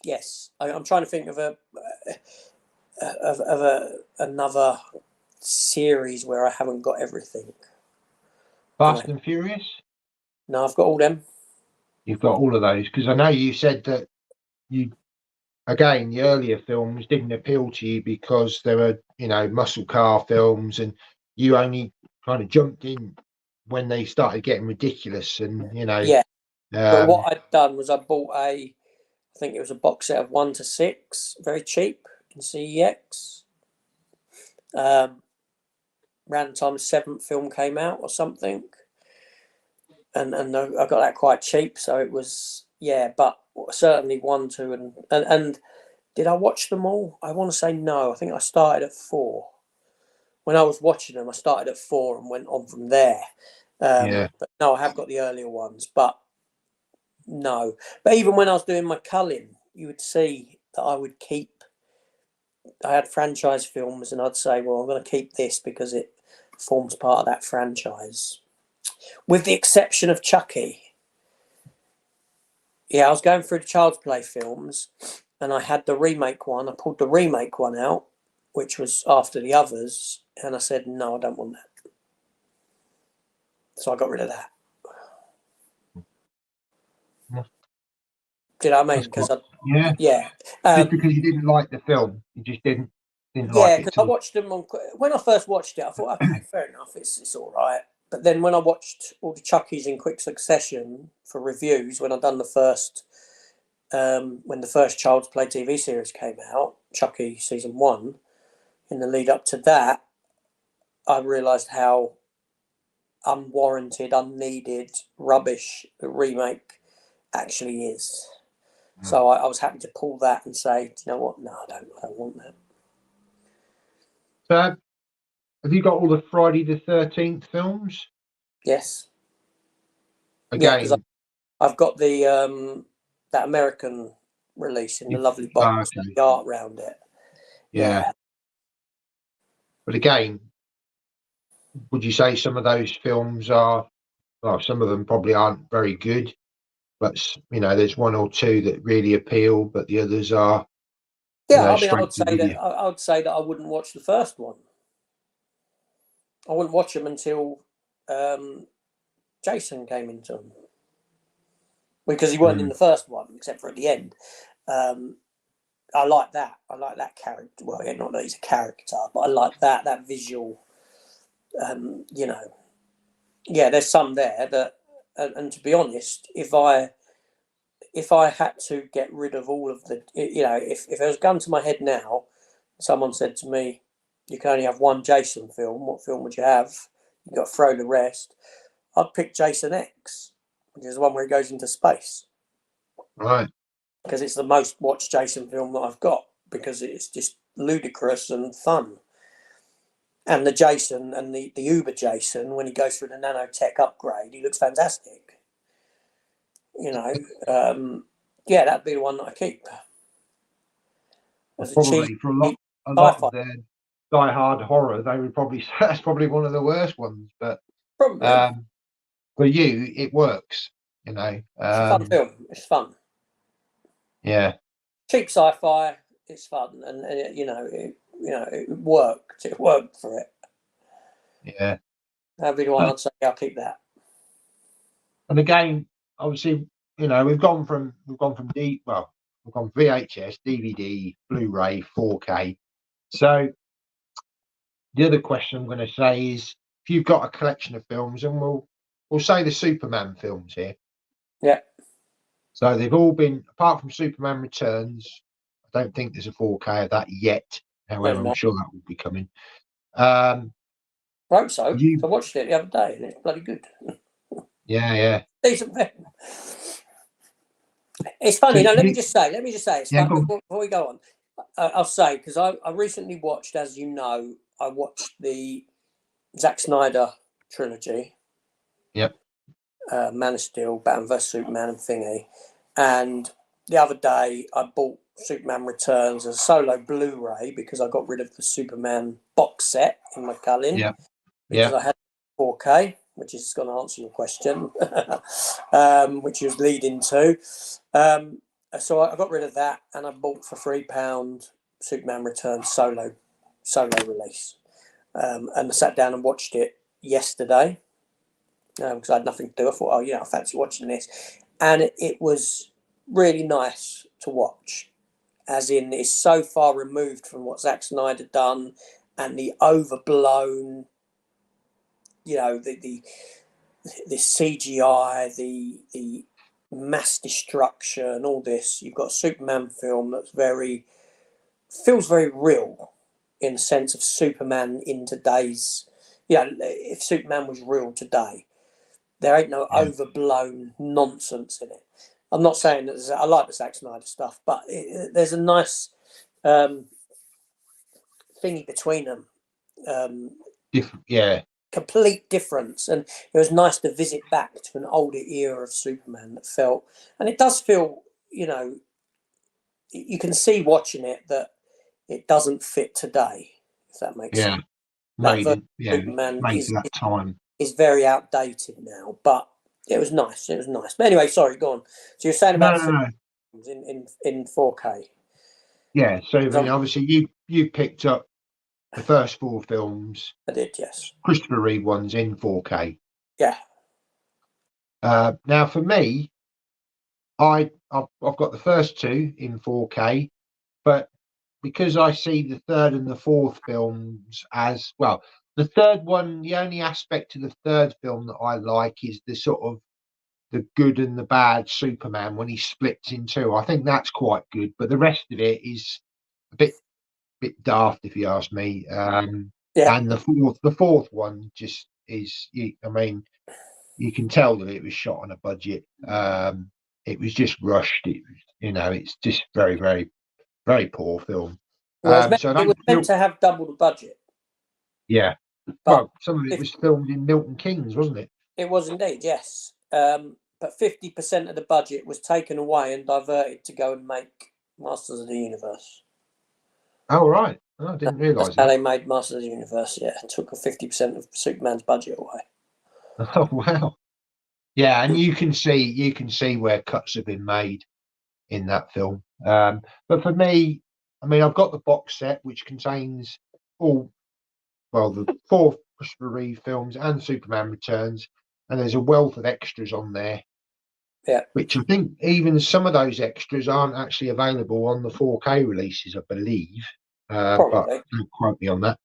Speaker 2: Yes, I'm trying to think of another series where I haven't got everything.
Speaker 1: Fast and Furious?
Speaker 2: No, I've got all them.
Speaker 1: You've got all of those? Because I know you said that you, again, the earlier films didn't appeal to you because they were, muscle car films, and you only kind of jumped in when they started getting ridiculous. And
Speaker 2: Yeah, but what I'd done was I bought I think it was a box set of 1 to 6, very cheap in CEX. Around the time the 7th film came out or something, and I got that quite cheap, so it was but certainly 1, 2, and did I watch them all? I want to say no. I think I started at 4. When I was watching them, I started at 4 and went on from there.
Speaker 1: Yeah.
Speaker 2: But no, I have got the earlier ones, but no. But even when I was doing my culling, you would see that I would keep. I had franchise films, and I'd say, well, I'm going to keep this because it forms part of that franchise. With the exception of Chucky. Yeah, I was going through the Child's Play films, and I had the remake one. I pulled the remake one out, which was after the others, and I said, no, I don't want that. So I got rid of that. Do you know what I mean? Because
Speaker 1: just because you didn't like the film, you just didn't like it.
Speaker 2: Because I watched them when I first watched it. I thought, okay, fair enough, it's all right. But then when I watched all the Chuckies in quick succession for reviews, when I done the first, when the first Child's Play TV series came out, Chucky season 1, in the lead up to that, I realised how unwarranted, unneeded rubbish the remake actually is. So I was happy to pull that and say, do you know what? No, I don't want that.
Speaker 1: So, have you got all the Friday the 13th films?
Speaker 2: Yes.
Speaker 1: Again,
Speaker 2: because I've got the that American release in the lovely box, the art around it.
Speaker 1: Yeah. But again, would you say some of those films are? Well, some of them probably aren't very good, but there's 1 or 2 that really appeal, but the others are.
Speaker 2: Yeah, I mean, I would say that I wouldn't watch the first one. I wouldn't watch them until Jason came into them, because he weren't in the first one except for at the end. I like that. I like that character. Well, yeah, not that he's a character, but I like that visual. There's some there that, and to be honest, if I had to get rid of all of the, if there was a gun to my head now, someone said to me, you can only have 1 Jason film, what film would you have? You've got to throw the rest. I'd pick Jason X, which is the one where he goes into space.
Speaker 1: Right.
Speaker 2: Because it's the most watched Jason film that I've got, because it's just ludicrous and fun. And the Jason and the Uber Jason, when he goes through the nanotech upgrade, he looks fantastic. You know, yeah, that'd be the one that I keep. As a
Speaker 1: Probably
Speaker 2: cheap,
Speaker 1: for a lot
Speaker 2: sci-fi.
Speaker 1: of their die-hard horror, they would probably say that's probably one of the worst ones. But
Speaker 2: Probably.
Speaker 1: for you, it works. You know,
Speaker 2: It's a fun film. It's fun.
Speaker 1: yeah.
Speaker 2: Cheap sci-fi. It's fun, and it worked. It worked for it.
Speaker 1: Yeah.
Speaker 2: That'd be the one I'd say I'll keep that.
Speaker 1: And again, obviously, you know, we've gone from VHS, DVD, Blu-ray, 4K. So the other question I'm going to say is, if you've got a collection of films, and we'll say the Superman films here.
Speaker 2: Yeah.
Speaker 1: So they've all been, apart from Superman Returns, I don't think there's a 4K of that yet. However, I'm sure that will be coming.
Speaker 2: I hope so. I watched it the other day, and it's bloody good.
Speaker 1: Yeah.
Speaker 2: Decent film. It's funny. Let me just say, it's fun. Before we go on, I'll say, because I recently watched, as you know, I watched the Zack Snyder trilogy.
Speaker 1: Yep.
Speaker 2: Man of Steel, Batman vs Superman, and Thingy. And the other day, I bought Superman Returns as a solo Blu-ray because I got rid of the Superman box set in my culling.
Speaker 1: Yeah.
Speaker 2: Because I had 4K, which is going to answer your question, which was leading to. So I got rid of that, and I bought for £3 Superman Returns solo release. And I sat down and watched it yesterday because I had nothing to do. I thought, I fancy watching this, and it was really nice to watch. As in, it's so far removed from what Zack Snyder done, and the overblown, the CGI, the mass destruction, all this. You've got a Superman film that's feels very real in the sense of Superman in today's. If Superman was real today, there ain't no overblown nonsense in it. I'm not saying that I like the Zack Snyder stuff, but there's a nice thingy between them. Complete difference, and it was nice to visit back to an older era of Superman that felt, and it does feel, you can see watching it that it doesn't fit today, if that makes sense.
Speaker 1: Superman that time
Speaker 2: is very outdated now, but it was nice. But anyway, sorry, go on. So you're saying about in 4K.
Speaker 1: Yeah, so obviously you picked up the first 4 films.
Speaker 2: I did, yes.
Speaker 1: Christopher Reeve ones in 4K.
Speaker 2: Yeah.
Speaker 1: Now for me, I've got the first 2 in 4K, but because I see the third and the fourth films as well, the third one, the only aspect of the third film that I like is the sort of the good and the bad Superman when he splits in 2. I think that's quite good, but the rest of it is a bit daft, if you ask me. And the fourth one just is. I mean, you can tell that it was shot on a budget. It was just rushed. It's just very, very, very poor film.
Speaker 2: Well, it was meant to have double the budget.
Speaker 1: Yeah, but some of it was filmed in Milton Keynes, wasn't it?
Speaker 2: It was indeed, yes. But 50% of the budget was taken away and diverted to go and make Masters of the Universe.
Speaker 1: Oh, right. Oh, I didn't realise that.
Speaker 2: That's how they made Masters of the Universe, yeah. It took 50% of Superman's budget away.
Speaker 1: Oh, wow. Yeah, and you can see where cuts have been made in that film. But for me, I mean, I've got the box set, which contains the 4 Christopher Reeve films and Superman Returns, and there's a wealth of extras on there.
Speaker 2: Yeah.
Speaker 1: Which I think even some of those extras aren't actually available on the 4K releases, I believe. But don't quote me on that.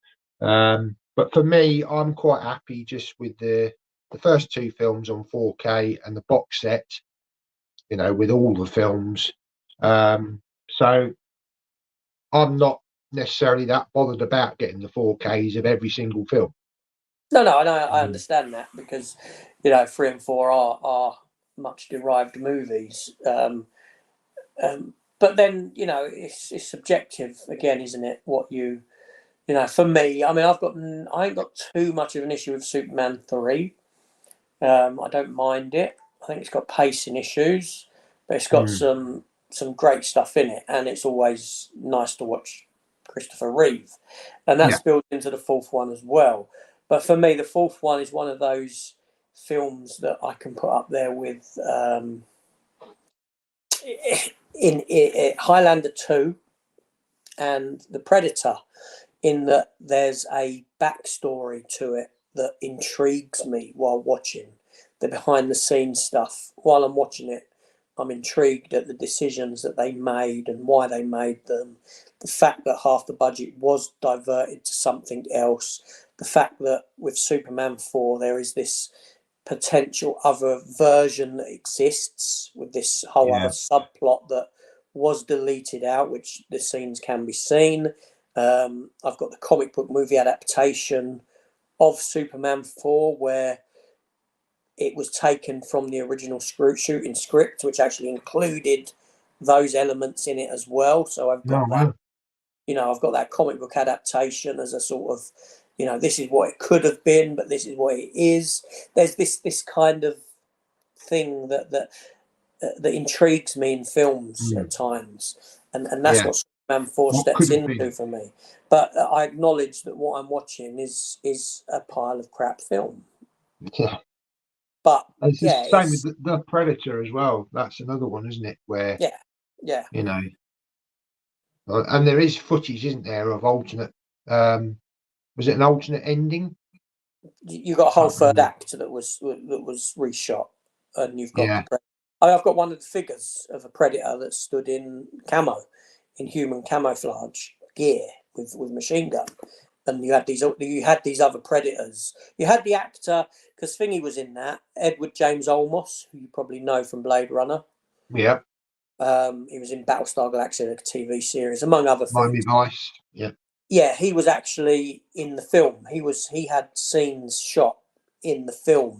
Speaker 1: But for me, I'm quite happy just with the first 2 films on 4K and the box set, with all the films. So I'm not necessarily that bothered about getting the 4Ks of every single film.
Speaker 2: No, I understand that because 3 and 4 are much derived movies. But then it's subjective again, isn't it? What for me, I mean, I ain't got too much of an issue with Superman 3. I don't mind it. I think it's got pacing issues, but it's got some great stuff in it, and it's always nice to watch Christopher Reeve, and that's built into the fourth one as well. But for me, the fourth one is one of those films that I can put up there with in Highlander 2 and The Predator, in that there's a backstory to it that intrigues me while watching the behind the scenes stuff. While I'm watching it, I'm intrigued at the decisions that they made and why they made them. The fact that half the budget was diverted to something else. The fact that with Superman 4, there is this potential other version that exists with this whole other subplot that was deleted out, which the scenes can be seen. I've got the comic book movie adaptation of Superman 4 where it was taken from the original shooting script, which actually included those elements in it as well. So I've got that, I've got that comic book adaptation as a sort of, this is what it could have been, but this is what it is. There's this kind of thing that intrigues me in films at times, and that's what Superman 4 steps into for me. But I acknowledge that what I'm watching is a pile of crap film.
Speaker 1: Yeah.
Speaker 2: But
Speaker 1: it's the same with the Predator as well. That's another one, isn't it? Where and there is footage, isn't there, of alternate. Was it an alternate ending?
Speaker 2: You got a whole third act that was reshot, and you've got. I've got one of the figures of a Predator that stood in camo, in human camouflage gear with machine gun. And you had these other Predators. You had the actor, because Thingy was in that, Edward James Olmos, who you probably know from Blade Runner.
Speaker 1: Yeah.
Speaker 2: He was in Battlestar Galactica, a TV series, among other things.
Speaker 1: Miami Vice. Yeah.
Speaker 2: Yeah, he was actually in the film. He had scenes shot in the film,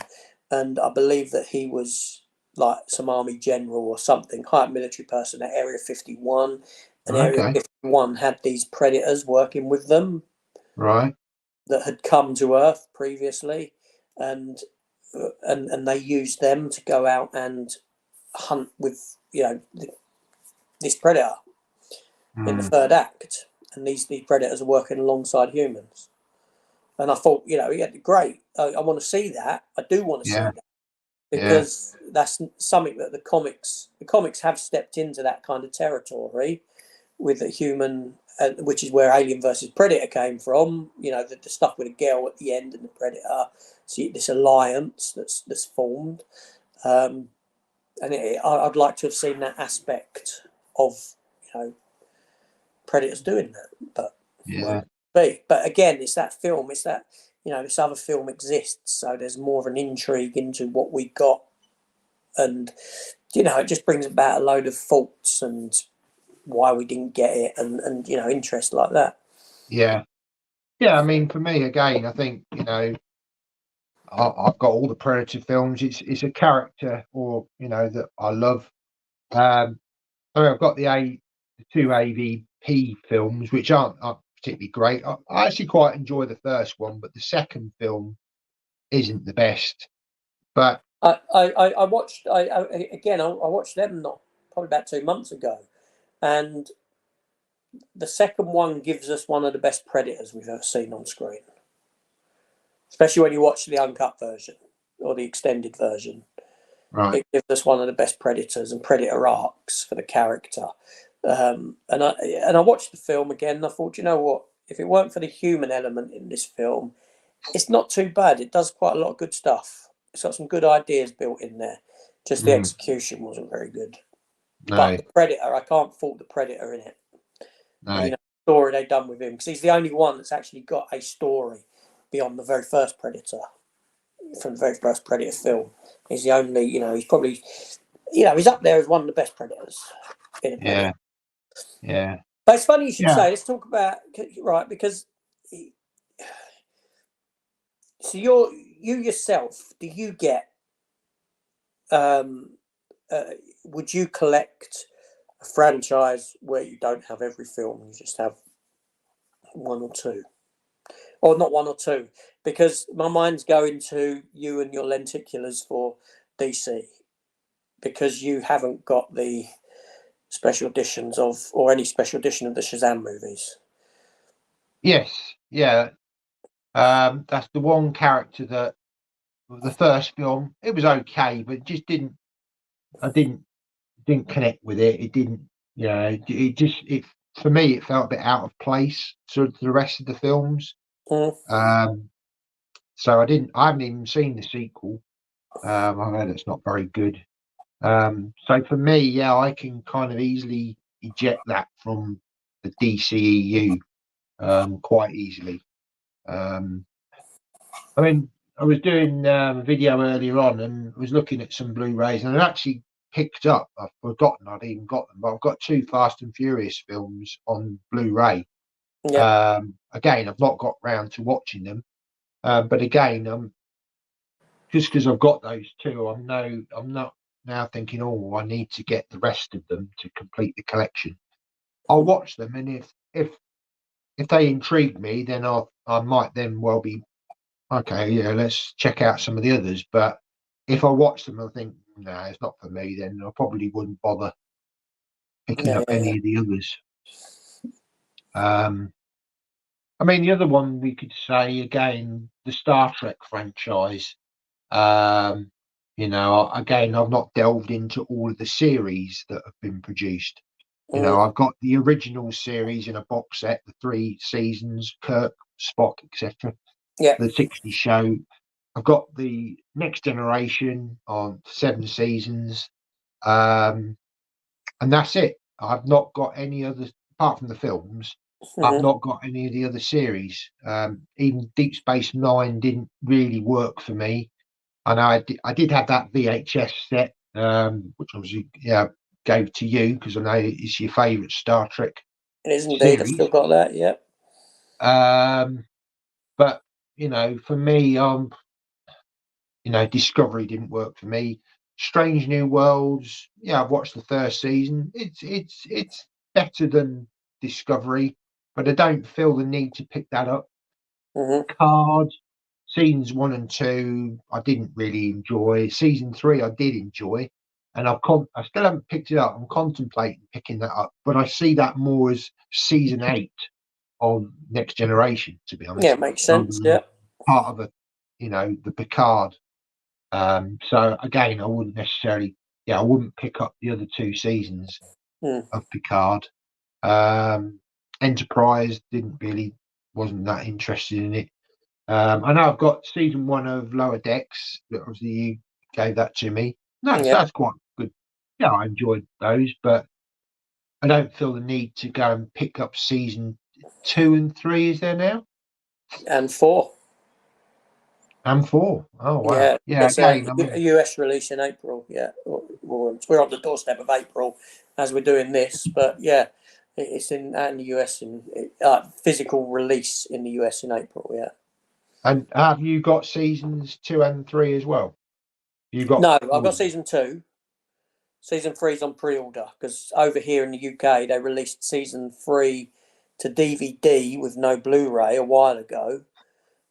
Speaker 2: and I believe that he was like some army general or something, high military person at Area 51. And Area 51 had these Predators working with them.
Speaker 1: Right.
Speaker 2: That had come to Earth previously, and they used them to go out and hunt with this predator in the third act, and these Predators are working alongside humans. And I thought, great. I want to see that. I do want to see that because that's something that the comics have stepped into that kind of territory with a human. Which is where Alien versus Predator came from. The stuff with a girl at the end and the Predator. See this alliance that's formed, and I'd like to have seen that aspect of Predators doing that. But again, it's that film. It's that this other film exists, so there's more of an intrigue into what we got, and it just brings about a load of thoughts and why we didn't get it and interest like that.
Speaker 1: I mean, for me again, I think I've got all the Predator films. It's a character that I love. I've got the two AVP films, which aren't particularly great. I actually quite enjoy the first one, but the second film isn't the best. But
Speaker 2: I watched I watched them probably about 2 months ago. And the second one gives us one of the best Predators we've ever seen on screen. Especially when you watch the uncut version or the extended version.
Speaker 1: Right.
Speaker 2: It gives us one of the best Predators and Predator arcs for the character. And I watched the film again and I thought, you know what? If it weren't for the human element in this film, it's not too bad. It does quite a lot of good stuff. It's got some good ideas built in there. Just the execution wasn't very good.
Speaker 1: No.
Speaker 2: But the Predator, I can't fault the Predator in it.
Speaker 1: No.
Speaker 2: The story they've done with him, because he's the only one that's actually got a story beyond the very first Predator, from the very first Predator film. He's the only, he's probably, he's up there as one of the best Predators in a Predator.
Speaker 1: Yeah.
Speaker 2: But it's funny you should say, let's talk about, right, because, so you yourself, do you get, would you collect a franchise where you don't have every film, you just have one or two? Or not one or two, because my mind's going to you and your lenticulars for DC. because you haven't got the special editions or any special edition of the Shazam movies.
Speaker 1: Yes, yeah. That's the one character that the first film, it was okay, but just I didn't connect with it. It didn't, it for me it felt a bit out of place to the rest of the films. So I haven't even seen the sequel. I heard it's not very good. So for me, yeah, I can kind of easily eject that from the DCEU quite easily. I mean, I was doing a video earlier on and was looking at some Blu-rays, and I actually picked up. I've forgotten I'd even got them, but I've got 2 Fast and Furious films on Blu-ray.
Speaker 2: Yeah.
Speaker 1: Again, I've not got round to watching them, but again, just because I've got those 2, I'm not now thinking, oh, I need to get the rest of them to complete the collection. I'll watch them, and if they intrigue me, then I might then well be okay. Yeah, let's check out some of the others. But if I watch them, I think no, it's not for me. Then I probably wouldn't bother picking up any of the others. I mean, the other one we could say again, the Star Trek franchise. Again, I've not delved into all of the series that have been produced. I've got the original series in a box set, the 3 seasons, Kirk, Spock, etc.
Speaker 2: Yeah.
Speaker 1: The 60 show. I've got the Next Generation on 7 seasons. And that's it. I've not got any others, apart from the films. I've not got any of the other series. Even Deep Space Nine didn't really work for me. I know I did have that VHS set, which obviously gave to you because I know it's your favourite Star Trek.
Speaker 2: It is indeed. I've still got that. Yeah.
Speaker 1: But for me, Discovery didn't work for me. Strange New Worlds. Yeah, I've watched the first season. It's better than Discovery, but I don't feel the need to pick that up. Card. Seasons 1 and 2, I didn't really enjoy. Season 3, I did enjoy, and I still haven't picked it up. I'm contemplating picking that up, but I see that more as season 8 of Next Generation. To be honest,
Speaker 2: yeah, it makes sense. Yeah,
Speaker 1: part of the Picard. So again, I wouldn't necessarily. I wouldn't pick up the other 2 seasons of Picard. Enterprise wasn't that interested in it. I know I've got season 1 of Lower Decks. Obviously, you gave that to me. No, that's quite good. Yeah, I enjoyed those, but I don't feel the need to go and pick up season 2 and 3. Is there now?
Speaker 2: And 4.
Speaker 1: And 4. Oh wow! Yeah,
Speaker 2: it's a US release in April. Yeah, we're on the doorstep of April as we're doing this, but yeah, it's in the US in physical release in the US in April. Yeah.
Speaker 1: And have you got seasons 2 and 3 as well?
Speaker 2: No, I've got season 2. Season 3's on pre-order because over here in the UK they released season 3 to DVD with no Blu-ray a while ago,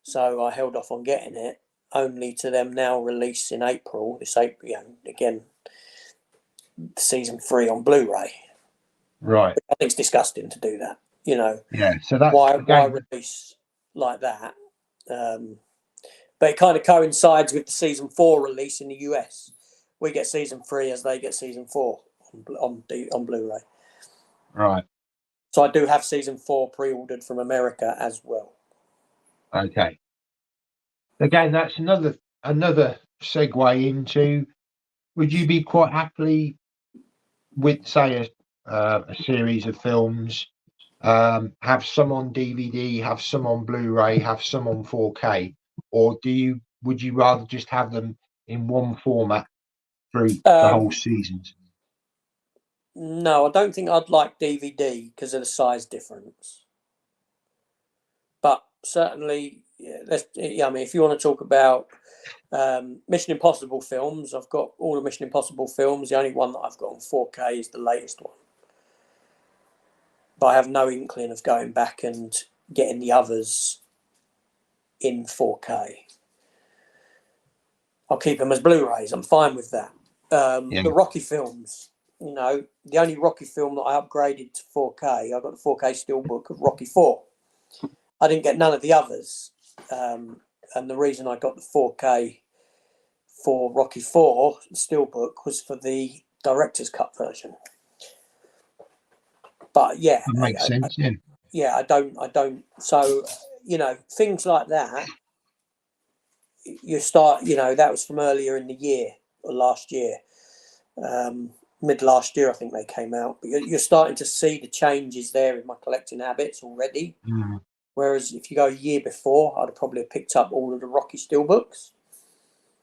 Speaker 2: so I held off on getting it. Only to them now release in April. This April, again, season 3 on Blu-ray.
Speaker 1: Right.
Speaker 2: I think it's disgusting to do that.
Speaker 1: Yeah. So that's
Speaker 2: why release like that. But it kind of coincides with the season 4 release in the US. We get season 3 as they get season 4 on Blu-ray.
Speaker 1: Right.
Speaker 2: So I do have season 4 pre-ordered from America as well.
Speaker 1: Okay. Again, that's another segue into. Would you be quite happily with, say, a series of films? Have some on DVD, have some on Blu-ray, have some on 4K, or would you rather just have them in one format through the whole seasons?
Speaker 2: No, I don't think I'd like DVD because of the size difference. But certainly, if you want to talk about Mission Impossible films, I've got all the Mission Impossible films. The only one that I've got on 4K is the latest one. But I have no inkling of going back and getting the others in 4K. I'll keep them as Blu-rays. I'm fine with that. The Rocky films. You know, the only Rocky film that I upgraded to 4K, I got the 4K steelbook of Rocky 4. I didn't get none of the others. And the reason I got the 4K for Rocky 4 steelbook was for the director's cut version. But yeah,
Speaker 1: that makes sense.
Speaker 2: I don't. So, you know, things like that, you start, you know, that was from earlier in the year or last year. Mid last year, I think they came out. But you're starting to see the changes there in my collecting habits already.
Speaker 1: Mm.
Speaker 2: Whereas if you go a year before, I'd have probably picked up all of the Rocky steelbooks.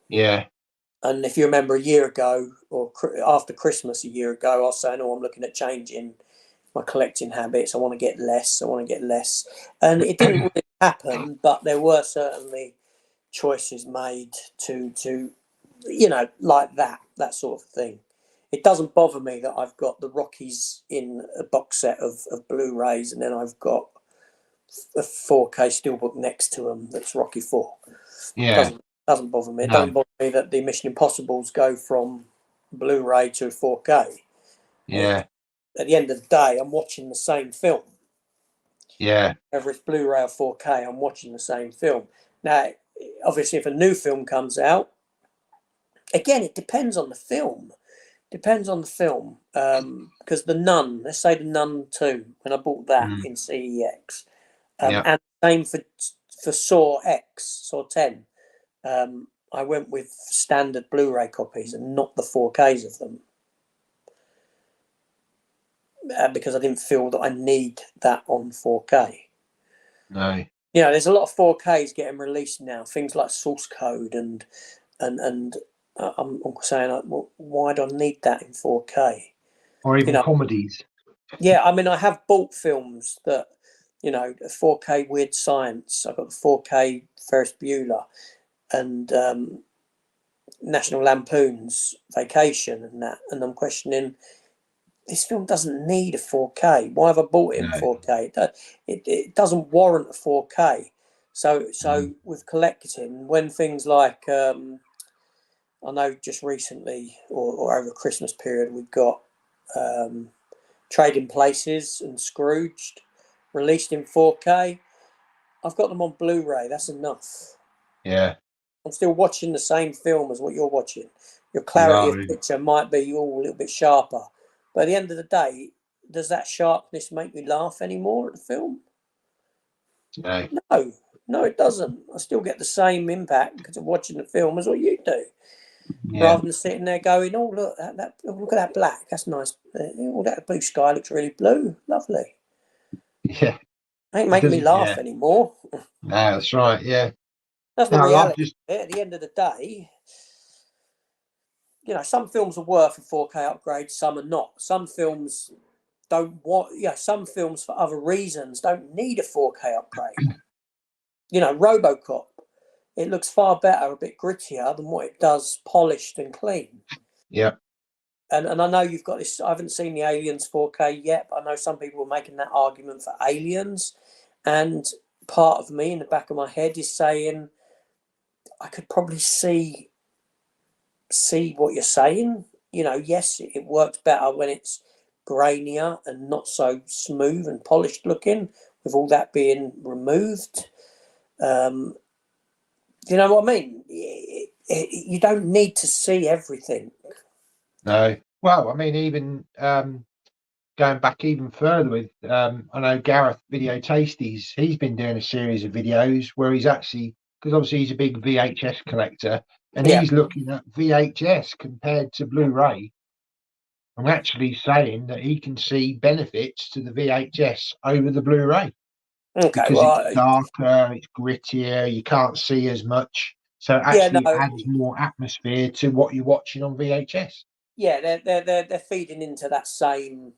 Speaker 1: Yeah.
Speaker 2: And if you remember a year ago or after Christmas a year ago, I was saying, oh, I'm looking at changing my collecting habits. I want to get less. And it didn't really happen, but there were certainly choices made to you know, like that sort of thing. It doesn't bother me that I've got the Rockies in a box set of Blu-rays, and then I've got a 4K steelbook next to them that's Rocky 4.
Speaker 1: Yeah.
Speaker 2: Doesn't bother me. It
Speaker 1: No.
Speaker 2: doesn't bother me that the Mission Impossibles go from Blu-ray to 4K.
Speaker 1: Yeah.
Speaker 2: At the end of the day, I'm watching the same film.
Speaker 1: Yeah.
Speaker 2: Whether it's Blu-ray or 4K, I'm watching the same film. Now, obviously, if a new film comes out, again, it depends on the film. Because The Nun, let's say The Nun 2, when I bought that in CEX, and same for Saw X, Saw 10, I went with standard Blu-ray copies and not the 4Ks of them. Because I didn't feel that I need that on 4K.
Speaker 1: No.
Speaker 2: You know, there's a lot of 4Ks getting released now. Things like Source Code and I'm saying, well, why do I need that in 4K?
Speaker 1: Or even comedies.
Speaker 2: Yeah, I mean, I have bought films that, you know, 4K Weird Science. I've got the 4K Ferris Bueller and National Lampoon's Vacation and that. And I'm questioning, this film doesn't need a 4K. Why have I bought it in 4K? It doesn't warrant a 4K. So with collecting, when things like, I know just recently or over the Christmas period, we've got Trading Places and Scrooged released in 4K. I've got them on Blu-ray. That's enough.
Speaker 1: Yeah.
Speaker 2: I'm still watching the same film as what you're watching. Your clarity of picture might be all a little bit sharper. But at the end of the day, does that sharpness make me laugh anymore at the film? No, it doesn't. I still get the same impact because of watching the film as what you do. Yeah. Rather than sitting there going, "Oh, look at that black. That's nice. Oh, that blue sky looks really blue. Lovely."
Speaker 1: Yeah,
Speaker 2: ain't making me laugh anymore.
Speaker 1: No, that's right. Yeah,
Speaker 2: that's the reality. At the end of the day, you know, some films are worth a 4K upgrade, some are not. Some films don't want. Yeah, some films for other reasons don't need a 4K upgrade. You know, RoboCop. It looks far better, a bit grittier than what it does polished and clean.
Speaker 1: Yeah.
Speaker 2: And I know you've got this. I haven't seen the Aliens 4K yet, but I know some people are making that argument for Aliens. And part of me in the back of my head is saying, I could probably see what you're saying. You know, yes, it works better when it's grainier and not so smooth and polished looking, with all that being removed. You know what I mean? You don't need to see everything.
Speaker 1: No. Well, I mean, even going back even further with, I know Gareth Video Tasties, he's been doing a series of videos where he's actually, because obviously he's a big VHS collector, and he's looking at VHS compared to Blu-ray. I'm actually saying that he can see benefits to the VHS over the Blu-ray.
Speaker 2: Okay,
Speaker 1: because it's darker, it's grittier, you can't see as much. So actually it adds more atmosphere to what you're watching on VHS.
Speaker 2: Yeah, they're feeding into that same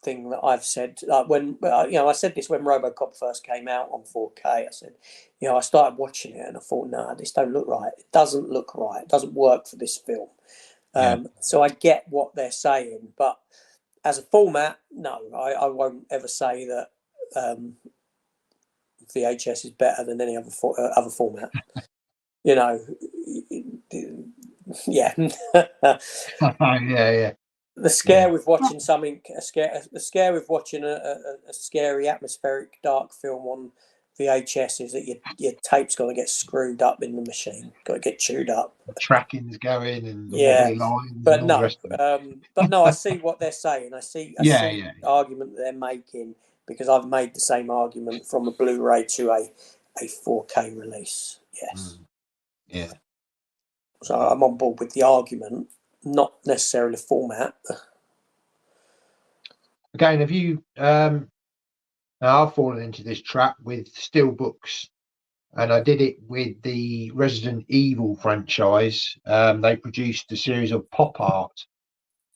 Speaker 2: thing that I've said. When you know, I said this when RoboCop first came out on 4K. I said, you know, I started watching it and I thought, no, this don't look right. It doesn't look right. It doesn't work for this film. So I get what they're saying, but as a format, no, I won't ever say that VHS is better than any other format. You know, Yeah.
Speaker 1: Yeah.
Speaker 2: The scare with watching something, the scare with watching a scary, atmospheric, dark film on VHS is that your tape's got to get screwed up in the machine, got to get chewed up.
Speaker 1: The tracking's going and the
Speaker 2: Yeah,
Speaker 1: wobbly lines
Speaker 2: but
Speaker 1: and all the
Speaker 2: no,
Speaker 1: rest of it.
Speaker 2: but no, I see what they're saying. I see
Speaker 1: Yeah.
Speaker 2: the argument that they're making, because I've made the same argument from a Blu-ray to a 4K release. Yes.
Speaker 1: Yeah.
Speaker 2: So I'm on board with the argument, not necessarily the format.
Speaker 1: Again, have you? I've fallen into this trap with steelbooks, and I did it with the Resident Evil franchise. They produced a series of pop art,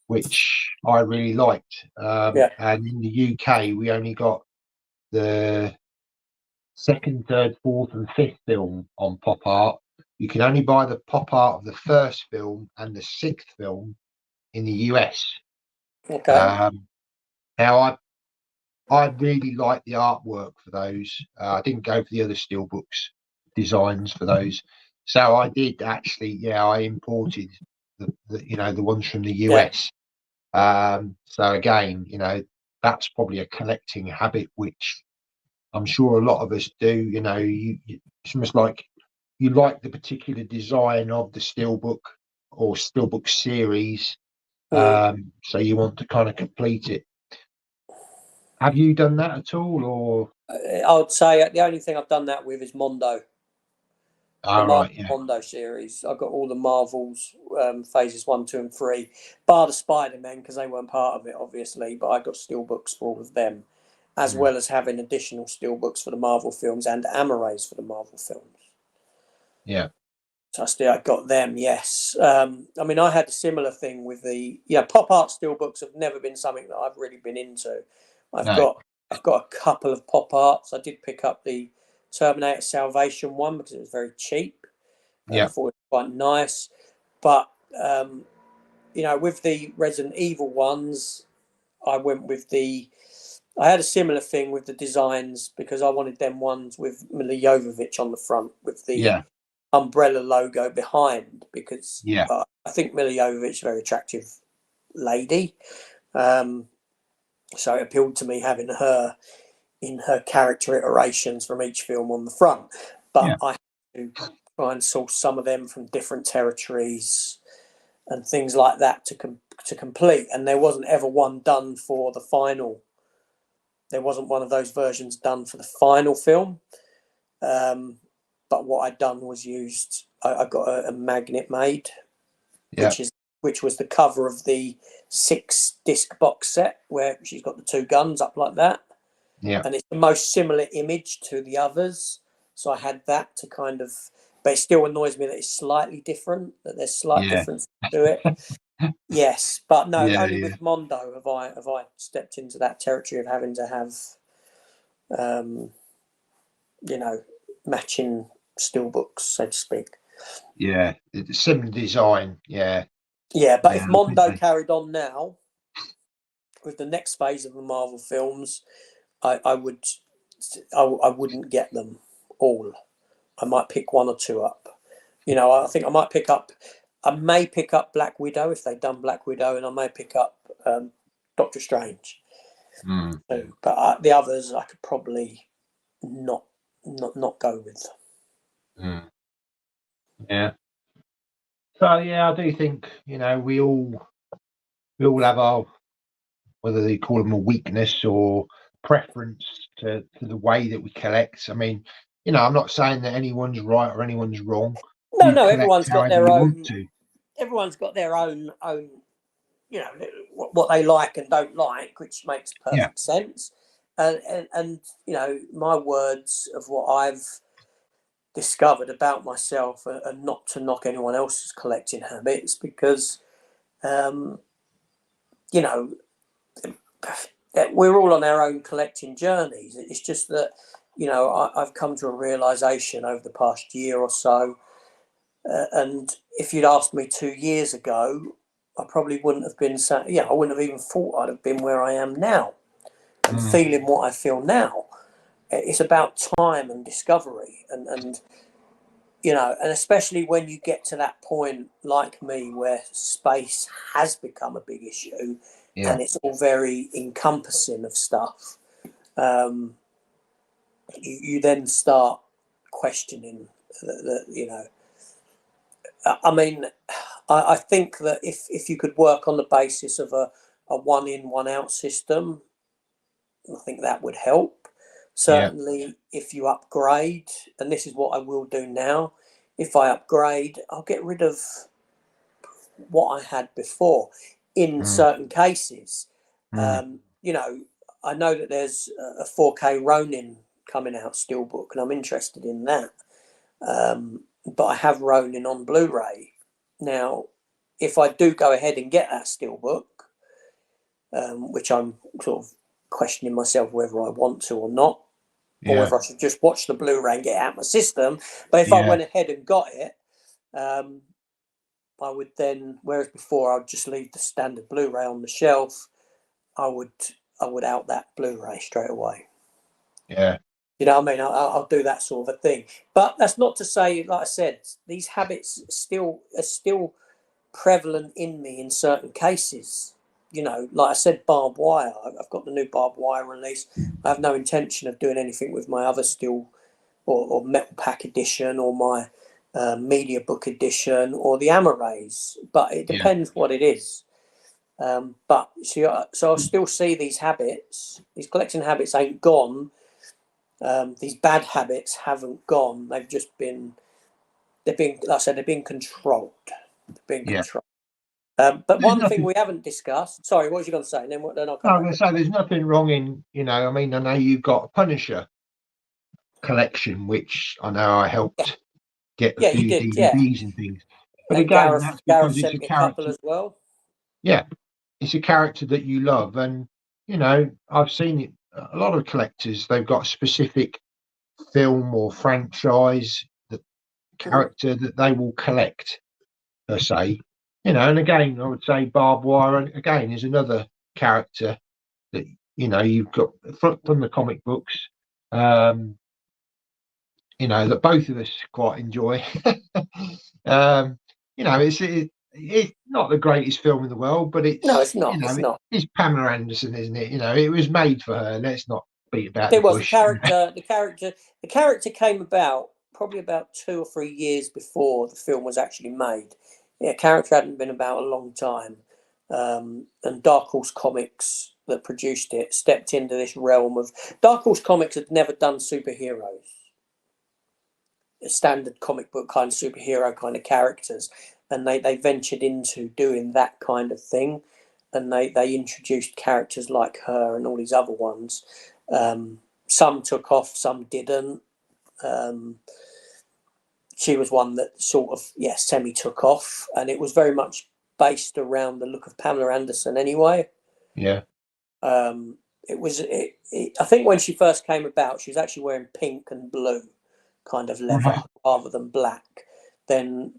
Speaker 1: which I really liked. And in the UK, we only got the second, third, fourth, and fifth film on pop art. You can only buy the pop art of the first film and the sixth film in the US.
Speaker 2: Okay.
Speaker 1: Now, I really like the artwork for those. I didn't go for the other steelbooks designs for those, so I did actually. Yeah, I imported the ones from the US. So again, that's probably a collecting habit, which I'm sure a lot of us do. It's almost like you like the particular design of the steelbook or steelbook series, so you want to kind of complete it. Have you done that at all, or?
Speaker 2: I would say the only thing I've done that with is Mondo. Mondo series. I've got all the Marvels phases 1, 2, and 3, bar the Spider-Man because they weren't part of it, obviously. But I got steelbooks for all of them, as well as having additional steelbooks for the Marvel films and Amarais for the Marvel films.
Speaker 1: Yeah.
Speaker 2: So I got them. Yes. I mean, I had a similar thing with the pop art steelbooks. Have never been something that I've really been into. I've got a couple of pop arts. I did pick up the Terminator Salvation one because it was very cheap. I thought it was quite nice. But, with the Resident Evil ones, I went with I had a similar thing with the designs because I wanted them ones with Milla Jovovich on the front with the umbrella logo behind because I think Milla Jovovich is a very attractive lady. So it appealed to me having her in her character iterations from each film on the front. But I had to try and source some of them from different territories and things like that to complete. And there wasn't ever one done for the final. There wasn't one of those versions done for the final film. But what I'd done was I got a magnet made, which was the cover of the 6-disc box set where she's got the 2 guns up like that.
Speaker 1: Yeah.
Speaker 2: And it's the most similar image to the others. So I had that to kind of, but it still annoys me that it's slightly different, that there's slight difference to it. Yes, but no, only with Mondo have I stepped into that territory of having to have, matching steelbooks, so to speak.
Speaker 1: Yeah, it's similar design. Yeah.
Speaker 2: Yeah, but if Mondo carried on now with the next phase of the Marvel films, I wouldn't get them all. I might pick 1 or 2 up. I think I may pick up Black Widow if they've done Black Widow, and I may pick up Doctor Strange. So, but the others I could probably not go with.
Speaker 1: Yeah. So I do think we all have our, whether they call them a weakness or preference to the way that we collect. I mean, I'm not saying that anyone's right or anyone's wrong.
Speaker 2: No, everyone's got their own. Everyone's got their own, what they like and don't like, which makes perfect sense. And my words of what I've discovered about myself are not to knock anyone else's collecting habits because, we're all on our own collecting journeys. It's just that, I've come to a realization over the past year or so. And if you'd asked me 2 years ago, I probably wouldn't have been I wouldn't have even thought I'd have been where I am now and feeling what I feel now. It's about time and discovery. And and especially when you get to that point, like me, where space has become a big issue, and it's all very encompassing of stuff. You then start questioning I mean, I think that if you could work on the basis of a one in, one out system, I think that would help. Certainly, if you upgrade, and this is what I will do now, if I upgrade, I'll get rid of what I had before in certain cases. I know that there's a 4K Ronin coming out steelbook, and I'm interested in that. But I have Ronin on Blu-ray. Now, if I do go ahead and get that steelbook, which I'm sort of questioning myself whether I want to or not, or whether I should just watch the Blu-ray and get it out of my system. But if I went ahead and got it, I would then, whereas before I'd just leave the standard Blu-ray on the shelf, I would out that Blu-ray straight away.
Speaker 1: Yeah.
Speaker 2: You know what I mean? I'll do that sort of a thing. But that's not to say, like I said, these habits are still prevalent in me in certain cases. Like I said, barbed wire. I've got the new barbed wire release. I have no intention of doing anything with my other steel or metal pack edition or my media book edition or the Amarays. But it depends what it is. But so I'll still see these habits. These collection habits ain't gone. These bad habits haven't gone. They've been, like I said, they've been controlled. Controlled. But one thing we haven't discussed. Sorry, what was you going to say? And then I'll come.
Speaker 1: I'm going to say there's nothing wrong in, I mean, I know you've got a Punisher collection, which I know I helped get a few DVDs and things. But
Speaker 2: and
Speaker 1: again, that's because
Speaker 2: it's a character as well.
Speaker 1: Yeah, it's a character that you love, and I've seen it. A lot of collectors, they've got a specific film or franchise character that they will collect per se. And again, I would say barbed wire again is another character that you've got from the comic books. That both of us quite enjoy. It's not the greatest film in the world, but it's
Speaker 2: not. It's not.
Speaker 1: It's Pamela Anderson, isn't it? It was made for her. Let's not beat about
Speaker 2: the
Speaker 1: bush.
Speaker 2: The character came about probably about 2 or 3 years before the film was actually made. Character hadn't been about a long time, and Dark Horse Comics that produced it stepped into this realm of Dark Horse Comics had never done superheroes, a standard comic book kind of superhero kind of characters, and they ventured into doing that kind of thing, and they introduced characters like her and all these other ones. Some took off, some didn't. She was one that sort of semi took off, and it was very much based around the look of Pamela Anderson anyway.
Speaker 1: I
Speaker 2: think when she first came about, she was actually wearing pink and blue kind of leather rather than black. Then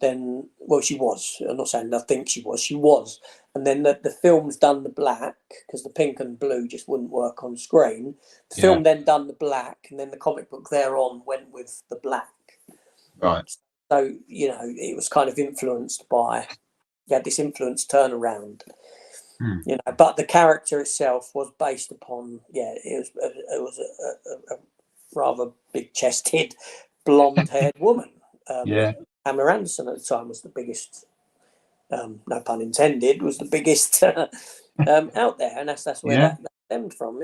Speaker 2: she was. I'm not saying I think she was. And then the film's done the black because the pink and blue just wouldn't work on screen. The film then done the black, and then the comic book thereon went with the black.
Speaker 1: Right.
Speaker 2: So it was kind of influenced by. You had this influence turnaround. But the character itself was based upon it was a rather big-chested, blonde-haired woman. Pamela Anderson at the time was the biggest, no pun intended, was the biggest out there, and that's where that stemmed from.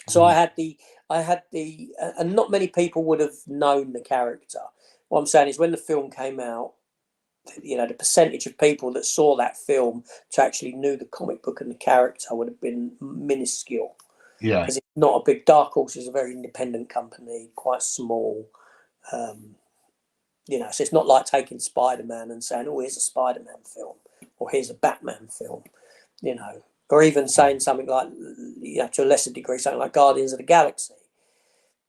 Speaker 2: So I had the and not many people would have known the character. What I'm saying is when the film came out, the percentage of people that saw that film to actually knew the comic book and the character would have been minuscule. Because it's not a big. Dark Horse is a very independent company, quite small. So it's not like taking Spider-Man and saying, "Oh, here's a Spider-Man film," or "Here's a Batman film," or even saying something like, to a lesser degree, something like Guardians of the Galaxy.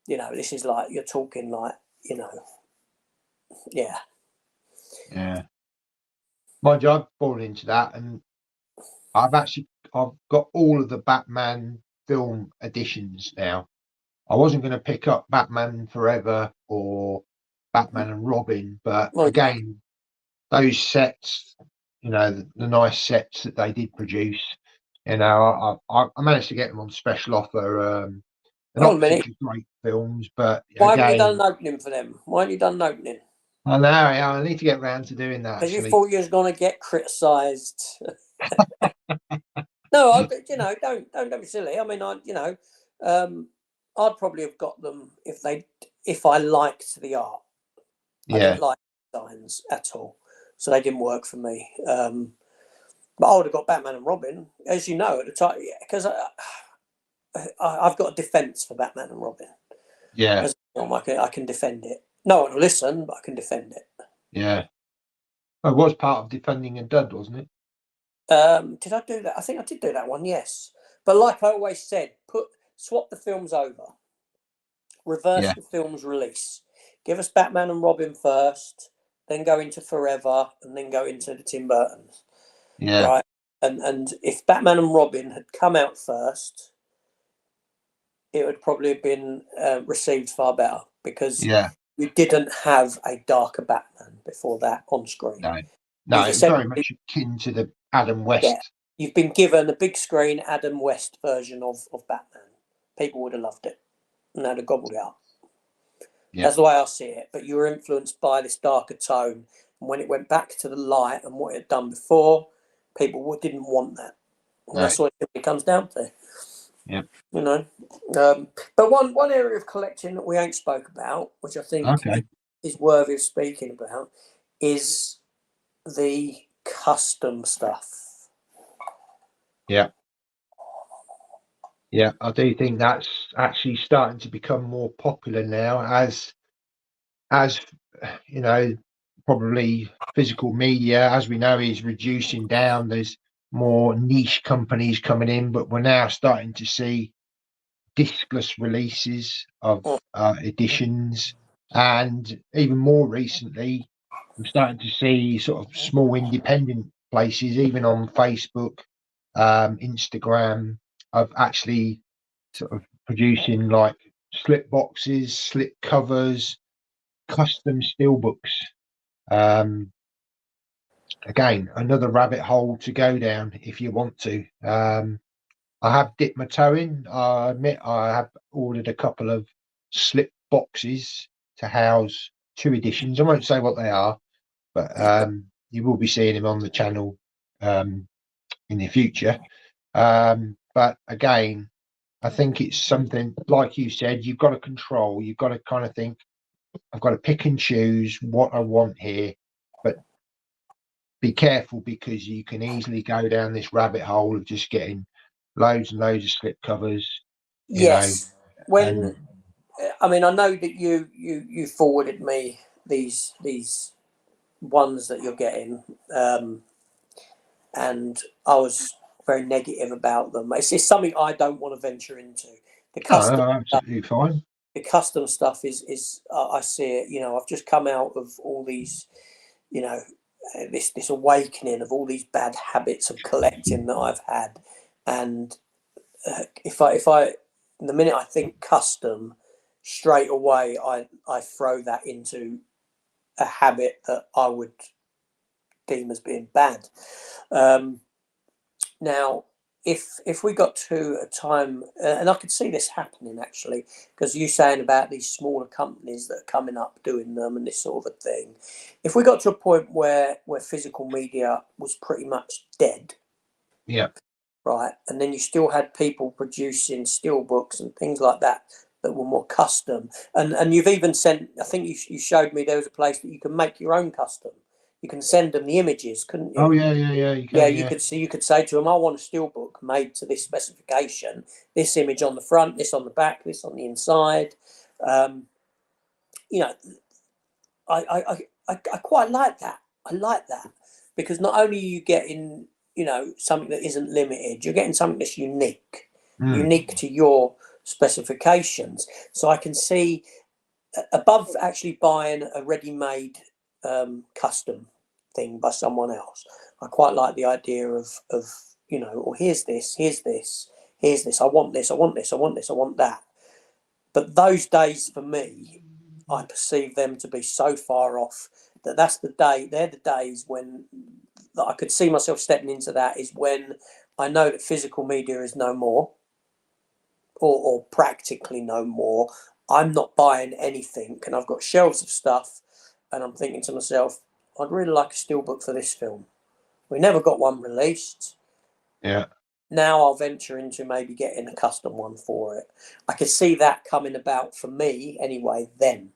Speaker 2: This is like you're talking like,
Speaker 1: Mind you, I've fallen into that, and I've got all of the Batman film editions now. I wasn't going to pick up Batman Forever or Batman and Robin. But
Speaker 2: Well,
Speaker 1: again, those sets, the nice sets that they did produce, I managed to get them on special offer. They're
Speaker 2: hold on
Speaker 1: not
Speaker 2: a minute.
Speaker 1: particularly great films, but
Speaker 2: Why haven't you done
Speaker 1: again,
Speaker 2: an opening for them? Why haven't you done an opening?
Speaker 1: I know, yeah, I need to get round to doing that
Speaker 2: Because you
Speaker 1: actually.
Speaker 2: thought you was going to get criticised. No, don't be silly. I mean, I'd probably have got them if I liked the art. I
Speaker 1: Yeah,
Speaker 2: didn't like designs at all, so they didn't work for me. But I would have got Batman and Robin, as you know, at the time, because I've got a defence for Batman and Robin.
Speaker 1: yeah,
Speaker 2: As a film, I can defend it. No one will listen, but I can defend it.
Speaker 1: yeah. It was part of Defending a Dud, wasn't it?
Speaker 2: Did I do that? I think I did do that one, yes. But like I always said, swap the films over, reverse
Speaker 1: Yeah,
Speaker 2: the film's release. Give us Batman and Robin first, then go into Forever, and then go into the Tim Burtons,
Speaker 1: yeah,
Speaker 2: right? And if Batman and Robin had come out first, it would probably have been received far better because
Speaker 1: yeah.
Speaker 2: we didn't have a darker Batman before that on screen.
Speaker 1: No, no,
Speaker 2: You've
Speaker 1: it was very
Speaker 2: essentially,
Speaker 1: much akin to the Adam
Speaker 2: yeah,
Speaker 1: West.
Speaker 2: you've been given a big screen Adam West version of Batman. People would have loved it and they'd have gobbled it up.
Speaker 1: Yeah,
Speaker 2: That's the way I see it. But you were influenced by this darker tone. And when it went back to the light and what it had done before, people didn't want that. And
Speaker 1: no,
Speaker 2: that's what it comes down to.
Speaker 1: yeah.
Speaker 2: You know. But one area of collecting that we ain't spoke about, which I think
Speaker 1: Okay.
Speaker 2: is worthy of speaking about, is the custom stuff.
Speaker 1: Yeah, yeah. I do think that's actually starting to become more popular now, as probably physical media, as we know, is reducing down. There's more niche companies coming in, but we're now starting to see discless releases of editions, and even more recently, I'm starting to see sort of small independent places, even on Facebook, Instagram, of actually sort of producing like slip boxes, slip covers, custom steelbooks. Um, Again, another rabbit hole to go down if you want to. I have dipped my toe in. I admit I have ordered a couple of slip boxes to house two editions. I won't say what they are, but you will be seeing them on the channel in the future. But again, I think it's something like you said. You've got to control. You've got to kind of think. I've got to pick and choose what I want here, but be careful because you can easily go down this rabbit hole of just getting loads and loads of slip covers,
Speaker 2: Yes.
Speaker 1: and
Speaker 2: I mean, I know that you forwarded me these ones that you're getting, and I was very negative about them. It's something I don't want to venture into. The custom stuff,
Speaker 1: absolutely fine.
Speaker 2: the custom stuff is I see it. I've just come out of all these, this awakening of all these bad habits of collecting that I've had, and if I the minute I think custom, straight away I throw that into a habit that I would deem as being bad. Now, if we got to a time, and I could see this happening actually, because you saying about these smaller companies that are coming up doing them and this sort of a thing, if we got to a point where physical media was pretty much dead,
Speaker 1: Yeah,
Speaker 2: right, and then you still had people producing steel books and things like that were more custom, and you've even sent, I think you showed me there was a place that you can make your own custom. You can send them the images, couldn't you?
Speaker 1: oh yeah, you
Speaker 2: Yeah,
Speaker 1: can, yeah,
Speaker 2: you could say to them, I want a steelbook made to this specification, this image on the front, this on the back, this on the inside. Um, you know, I quite like that. I like that because not only are you getting, something that isn't limited, you're getting something that's unique,
Speaker 1: mm,
Speaker 2: unique to your specifications. So I can see above actually buying a ready-made custom thing by someone else. I quite like the idea of well, here's this, here's this, here's this. I want this, I want this, I want this, I want that. But those days for me I perceive them to be so far off that they're the days when that I could see myself stepping into. That is when I know that physical media is no more, or practically no more. I'm not buying anything, and I've got shelves of stuff, and I'm thinking to myself, I'd really like a steelbook for this film. We never got one released.
Speaker 1: Yeah.
Speaker 2: Now I'll venture into maybe getting a custom one for it. I could see that coming about for me anyway then.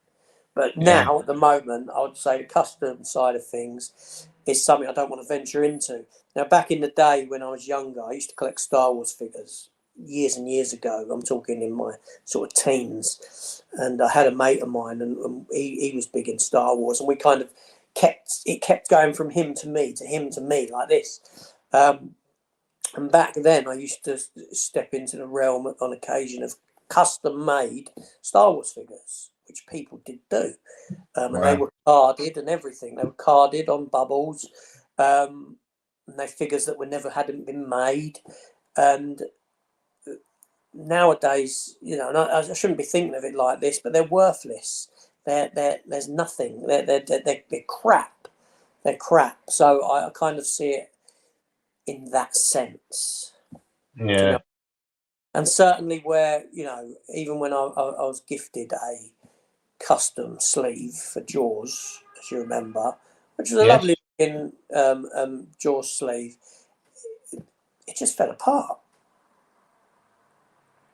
Speaker 2: But now, at the moment, I would say the custom side of things is something I don't want to venture into. Now, back in the day when I was younger, I used to collect Star Wars figures years and years ago. I'm talking in my sort of teens. And I had a mate of mine, and he was big in Star Wars. And we kind of kept going from him to me, to him to me, like this. And back then, I used to step into the realm on occasion of custom-made Star Wars figures, which people did do. And they were carded and everything. They were carded on bubbles. And they figures that hadn't been made. And nowadays, and I shouldn't be thinking of it like this, but they're worthless. There's nothing. They're crap. They're crap. So I kind of see it in that sense.
Speaker 1: Yeah.
Speaker 2: And certainly where, even when I was gifted a custom sleeve for Jaws, as you remember, which was a lovely looking Jaws sleeve, it just fell apart.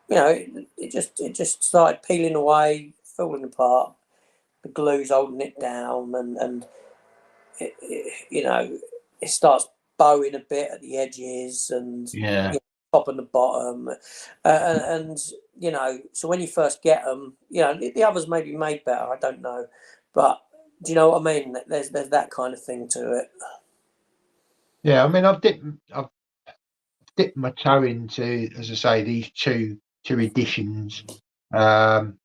Speaker 2: It just started peeling away, falling apart. The glue's holding it down, and it starts bowing a bit at the edges, and top and the bottom, and so when you first get them, the others may be made better, I don't know, but do you know what I mean? There's that kind of thing to it.
Speaker 1: Yeah, I mean, I've dipped my toe into, as I say, these two editions on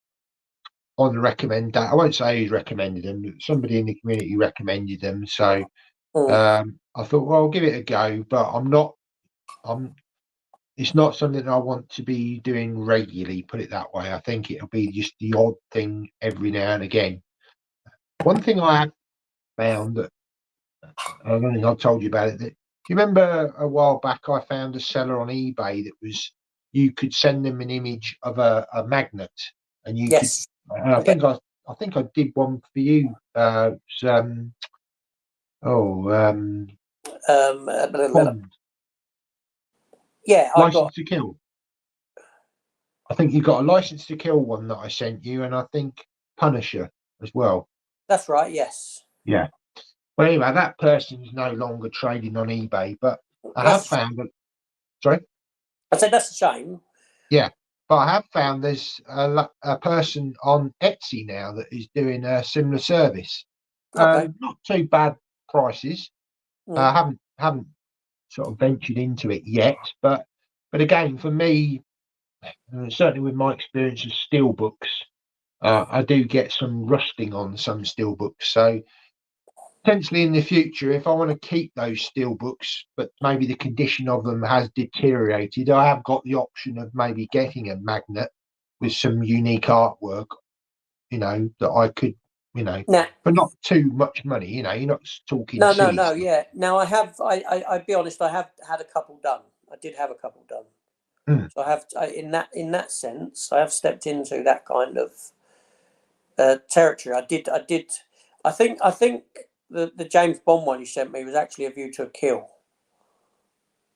Speaker 1: recommend that. I won't say who's recommended them, but somebody in the community recommended them, so I thought, well, I'll give it a go, but it's not something I want to be doing regularly, put it that way. I think it'll be just the odd thing every now and again. One thing I have found that I don't think I've told you about it. Do you remember a while back I found a seller on eBay that you could send them an image of a magnet, and you could. I think I did one for you. License to Kill. I think you got a License to Kill one that I sent you, and I think Punisher as well.
Speaker 2: That's right. Yes.
Speaker 1: Yeah. Well, anyway, that person's no longer trading on eBay, but I have found that. Sorry.
Speaker 2: I said that's a shame.
Speaker 1: Yeah, but I have found there's a person on Etsy now that is doing a similar service.
Speaker 2: Okay.
Speaker 1: Not too bad prices. I haven't sort of ventured into it yet, but again, for me, certainly with my experience of steelbooks, I do get some rusting on some steelbooks. So potentially in the future, if I want to keep those steelbooks, but maybe the condition of them has deteriorated, I have got the option of maybe getting a magnet with some unique artwork, that I could, but not too much money. You're not talking.
Speaker 2: No. Yeah. Now I'd be honest. I have had a couple done. I did have a couple done. So I have, in that sense, I have stepped into that kind of territory. I did. I think the James Bond one you sent me was actually A View to a Kill.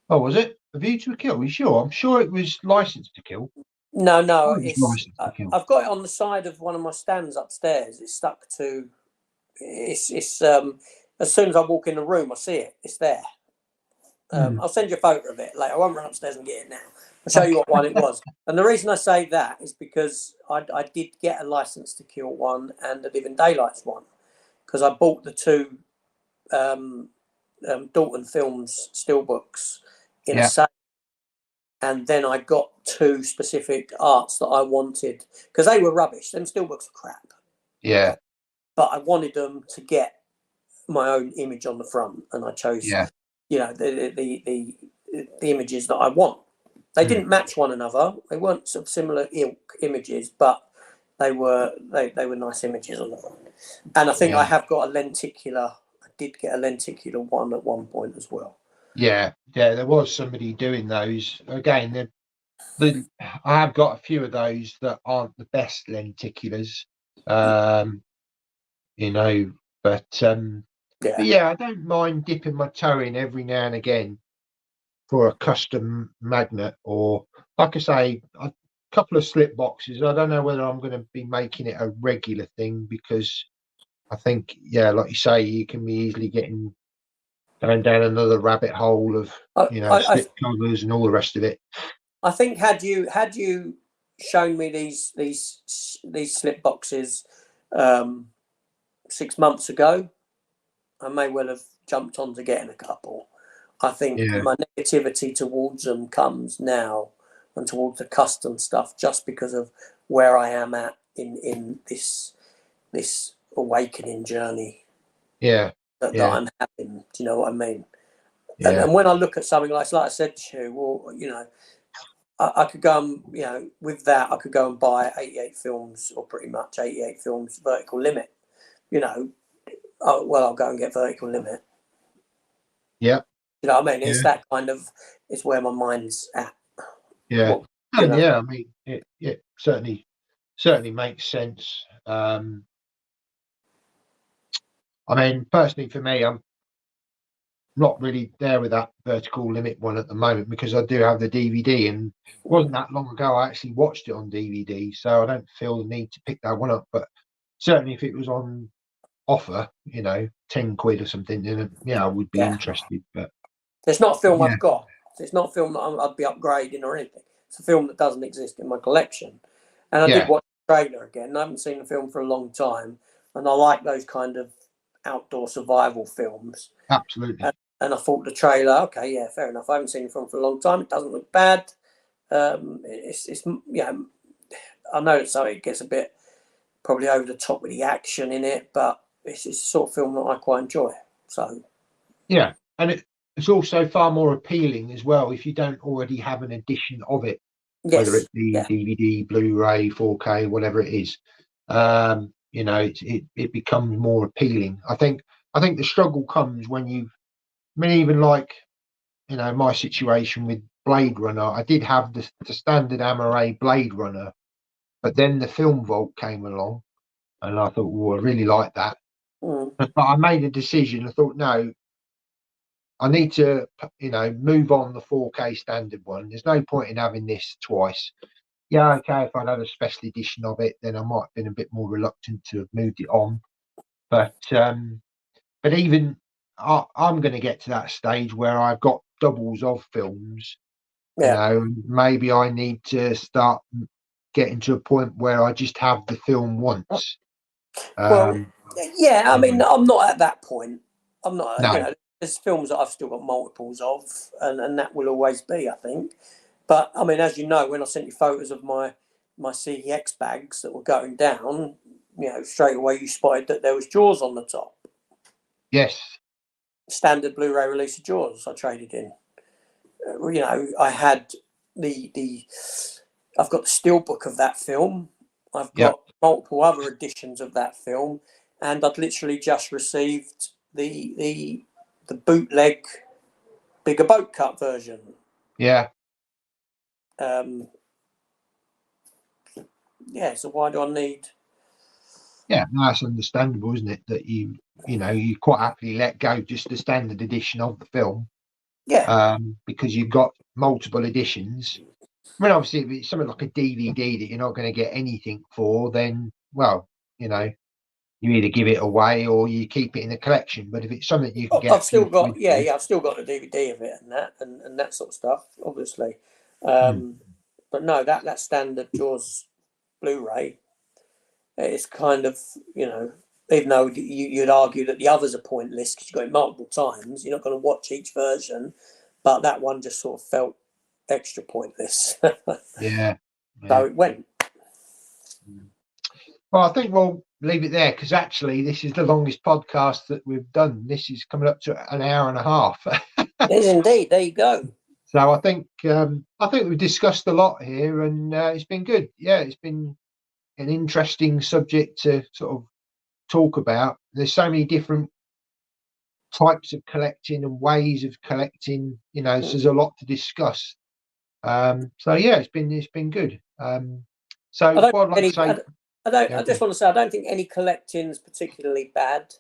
Speaker 1: Oh, was it A View to a Kill? Are you sure? I'm sure it was License to Kill.
Speaker 2: No, I've got it on the side of one of my stands upstairs. It's stuck to. It's as soon as I walk in the room, I see it. It's there. I'll send you a photo of it later. I won't run upstairs and get it now. I'll show you what one it was. And the reason I say that is because I did get a License to Kill one and a Living Daylights one, because I bought the two Dalton Films steelbooks in a sale. And then I got two specific arts that I wanted, because they were rubbish. Them steelbooks were crap.
Speaker 1: Yeah.
Speaker 2: But I wanted them to get my own image on the front, and I chose, the images that I want. They didn't match one another. They weren't sort of similar ilk images, but they were nice images on the front. And I think I have got a lenticular. I did get a lenticular one at one point as well.
Speaker 1: Yeah, there was somebody doing those. Again, I have got a few of those that aren't the best lenticulars, you know, but yeah, I don't mind dipping my toe in every now and again for a custom magnet, or like I say, a couple of slip boxes. I don't know whether I'm going to be making it a regular thing, because I think, yeah, like you say, you can be easily going down another rabbit hole of slip covers and all the rest of it.
Speaker 2: I think had you shown me these slip boxes 6 months ago, I may well have jumped on to getting a couple. I think my negativity towards them comes now, and towards the custom stuff, just because of where I am at in this awakening journey.
Speaker 1: That
Speaker 2: I'm having. Do you know what I mean?
Speaker 1: Yeah.
Speaker 2: And when I look at something like I said to you, well, you know, I could go and, with that, I could go and buy 88 films, or pretty much 88 films vertical limit. I'll go and get vertical limit.
Speaker 1: Yeah.
Speaker 2: You know what I mean? It's that kind of, it's where my mind's at.
Speaker 1: Yeah. I mean, it certainly makes sense. I mean, personally for me, I'm not really there with that vertical limit one at the moment, because I do have the DVD, and it wasn't that long ago I actually watched it on DVD, so I don't feel the need to pick that one up. But certainly if it was on offer, 10 quid or something, then I would be interested. But
Speaker 2: it's not a film I've got. It's not a film that I'd be upgrading or anything. It's a film that doesn't exist in my collection. And I did watch the trailer again. I haven't seen the film for a long time, and I like those kind of outdoor survival films.
Speaker 1: Absolutely.
Speaker 2: And I thought the trailer, okay, yeah, fair enough. I haven't seen the film for a long time. It doesn't look bad. It's I know so it gets a bit probably over the top with the action in it, but it's the sort of film that I quite enjoy. So
Speaker 1: yeah, and it's also far more appealing as well if you don't already have an edition of it, whether it be DVD, Blu-ray, 4K, whatever it is. It becomes more appealing. I think the struggle comes when even like, my situation with Blade Runner, I did have the standard Amaray Blade Runner, but then the Film Vault came along, and I thought, well, I really like that. But I made a decision. I thought, no, I need to, move on the 4K standard one. There's no point in having this twice. Yeah, okay, if I'd had a special edition of it, then I might have been a bit more reluctant to have moved it on. But even I'm going to get to that stage where I've got doubles of films. Maybe I need to start getting to a point where I just have the film once.
Speaker 2: I mean, I'm not at that point. I'm not. No. There's films that I've still got multiples of, and that will always be, I think. But I mean, as you know, when I sent you photos of my CEX bags that were going down, straight away you spotted that there was Jaws on the top.
Speaker 1: Yes.
Speaker 2: Standard Blu-ray release of Jaws I traded in. I had I've got the steelbook of that film. I've got multiple other editions of that film, and I'd literally just received the bootleg bigger boat cut version.
Speaker 1: Yeah.
Speaker 2: So why do I need?
Speaker 1: Yeah, that's understandable, isn't it? That you quite happily let go just the standard edition of the film.
Speaker 2: Yeah.
Speaker 1: Because you've got multiple editions. I mean, obviously, if it's something like a DVD that you're not going to get anything for, then, well, you either give it away or you keep it in the collection. But if it's something you can get,
Speaker 2: I've still got the DVD of it and that sort of stuff, obviously. But no, that standard Jaws Blu-ray, it's kind of, even though you'd argue that the others are pointless because you've got it multiple times, you're not going to watch each version, but that one just sort of felt extra pointless.
Speaker 1: Yeah.
Speaker 2: So it went.
Speaker 1: Well, I think we'll leave it there, because actually this is the longest podcast that we've done. This is coming up to an hour and a half.
Speaker 2: It is indeed. There you go.
Speaker 1: So I think we've discussed a lot here, and it's been good. Yeah, it's been an interesting subject to sort of talk about. There's so many different types of collecting and ways of collecting. You know, so there's a lot to discuss. So yeah, it's been good. So what I'd like to say,
Speaker 2: I just want to say I don't think any collecting's particularly bad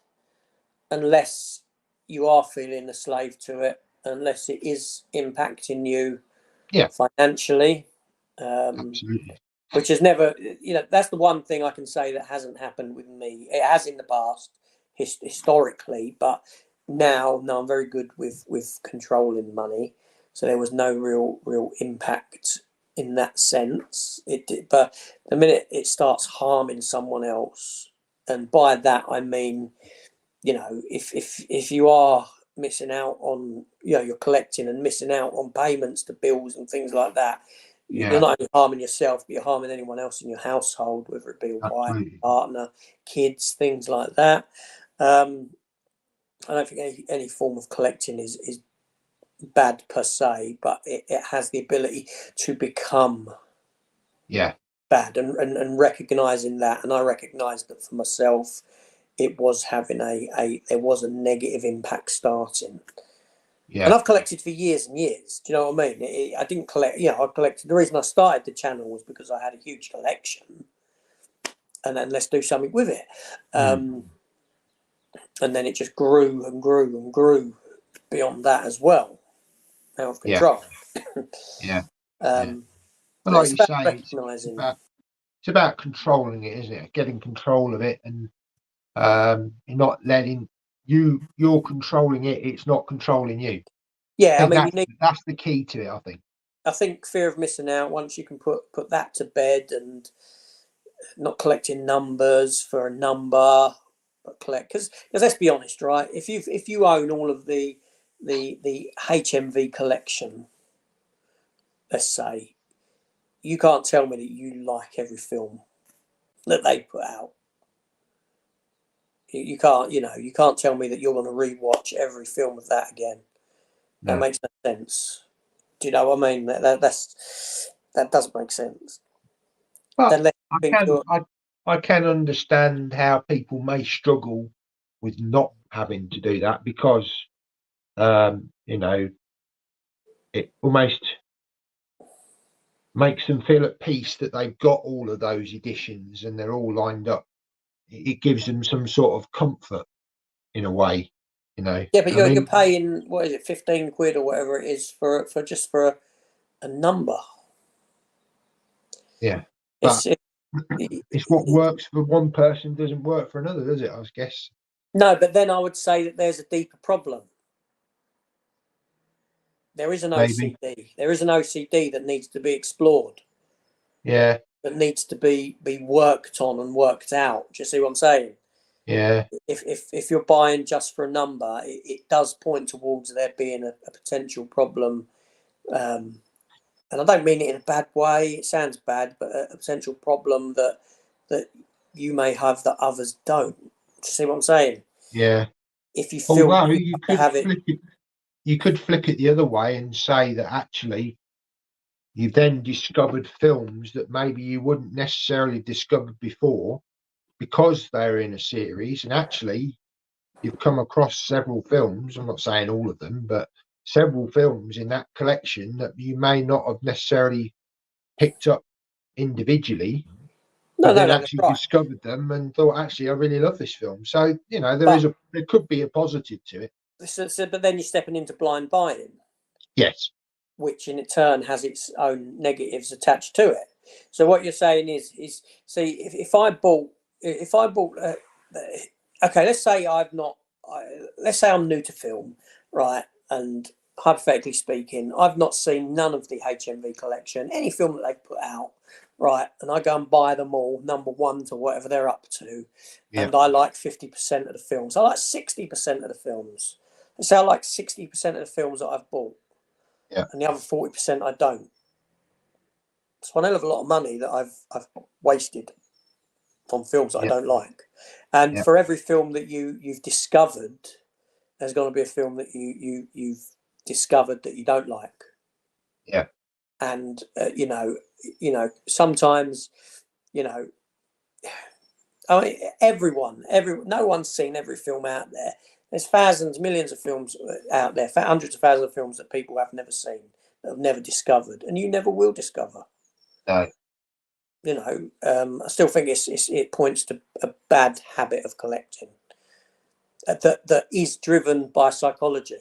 Speaker 2: unless you are feeling a slave to it, unless it is impacting you financially.
Speaker 1: Absolutely.
Speaker 2: Which has never, that's the one thing I can say that hasn't happened with me. It has in the past, historically, but now I'm very good with controlling money, so there was no real impact in that sense. But the minute it starts harming someone else, and by that I mean, if you are missing out on, you're collecting and missing out on payments to bills and things like that. You're not only harming yourself, but you're harming anyone else in your household, whether it be a wife, partner, kids, things like that. I don't think any form of collecting is bad per se, but it has the ability to become bad, and recognizing that. And I recognized that for myself, it was having there was a negative impact starting. Yeah. And I've collected for years and years. Do you know what I mean? I didn't collect. I collected. The reason I started the channel was because I had a huge collection, and then let's do something with it. And then it just grew and grew and grew beyond that as well. Out of control.
Speaker 1: But like you say, it's about controlling it, isn't it? Getting control of it, and you're not letting you're controlling it. It's not controlling you.
Speaker 2: Yeah, I mean,
Speaker 1: that's the key to it.
Speaker 2: I think fear of missing out. Once you can put that to bed, and not collecting numbers for a number, but collect because let's be honest, right? If you own all of the HMV collection, let's say, you can't tell me that you like every film that they put out. You can't, you can't tell me that you're going to rewatch every film of that again. No. That makes no sense. Do you know what I mean? That doesn't make sense.
Speaker 1: But I can understand how people may struggle with not having to do that because, it almost makes them feel at peace that they've got all of those editions and they're all lined up. It gives them some sort of comfort in a way, Yeah,
Speaker 2: but you're paying, what is it, 15 quid or whatever it is for just for a number.
Speaker 1: Yeah, but it's what works for one person doesn't work for another, does it? I guess.
Speaker 2: No, but then I would say that there's a deeper problem. There is an OCD. There is an OCD that needs to be explored.
Speaker 1: Yeah.
Speaker 2: That needs to be worked on and worked out. Do you see what I'm saying?
Speaker 1: Yeah.
Speaker 2: If you're buying just for a number, it does point towards there being a potential problem. And I don't mean it in a bad way. It sounds bad, but a potential problem that you may have that others don't. Do you see what I'm saying?
Speaker 1: Yeah.
Speaker 2: If you feel
Speaker 1: you could flip it the other way and say that actually you've then discovered films that maybe you wouldn't necessarily have discovered before because they're in a series, and actually you've come across several films. I'm not saying all of them, but several films in that collection that you may not have necessarily picked up individually, but then actually discovered them and thought, actually, I really love this film. So there could be a positive to it.
Speaker 2: But then you're stepping into blind buying.
Speaker 1: Yes.
Speaker 2: Which in turn has its own negatives attached to it. So what you're saying is see, if I bought, okay, let's say let's say I'm new to film, right? And hypothetically speaking, I've not seen none of the HMV collection, any film that they've put out, right? And I go and buy them all, number one to whatever they're up to, and I like 50% of the films. I like 60% of the films. Let's say I like 60% of the films that I've bought.
Speaker 1: Yeah.
Speaker 2: And the other 40% I don't. It's one hell of a lot of money that I've wasted on films that I don't like. And for every film that you've discovered, there's going to be a film that you've discovered that you don't like.
Speaker 1: Yeah.
Speaker 2: And sometimes I mean, no one's seen every film out there. There's thousands, millions of films out there, hundreds of thousands of films that people have never seen, that have never discovered, and you never will discover.
Speaker 1: No.
Speaker 2: You know, I still think it points to a bad habit of collecting that is driven by psychology.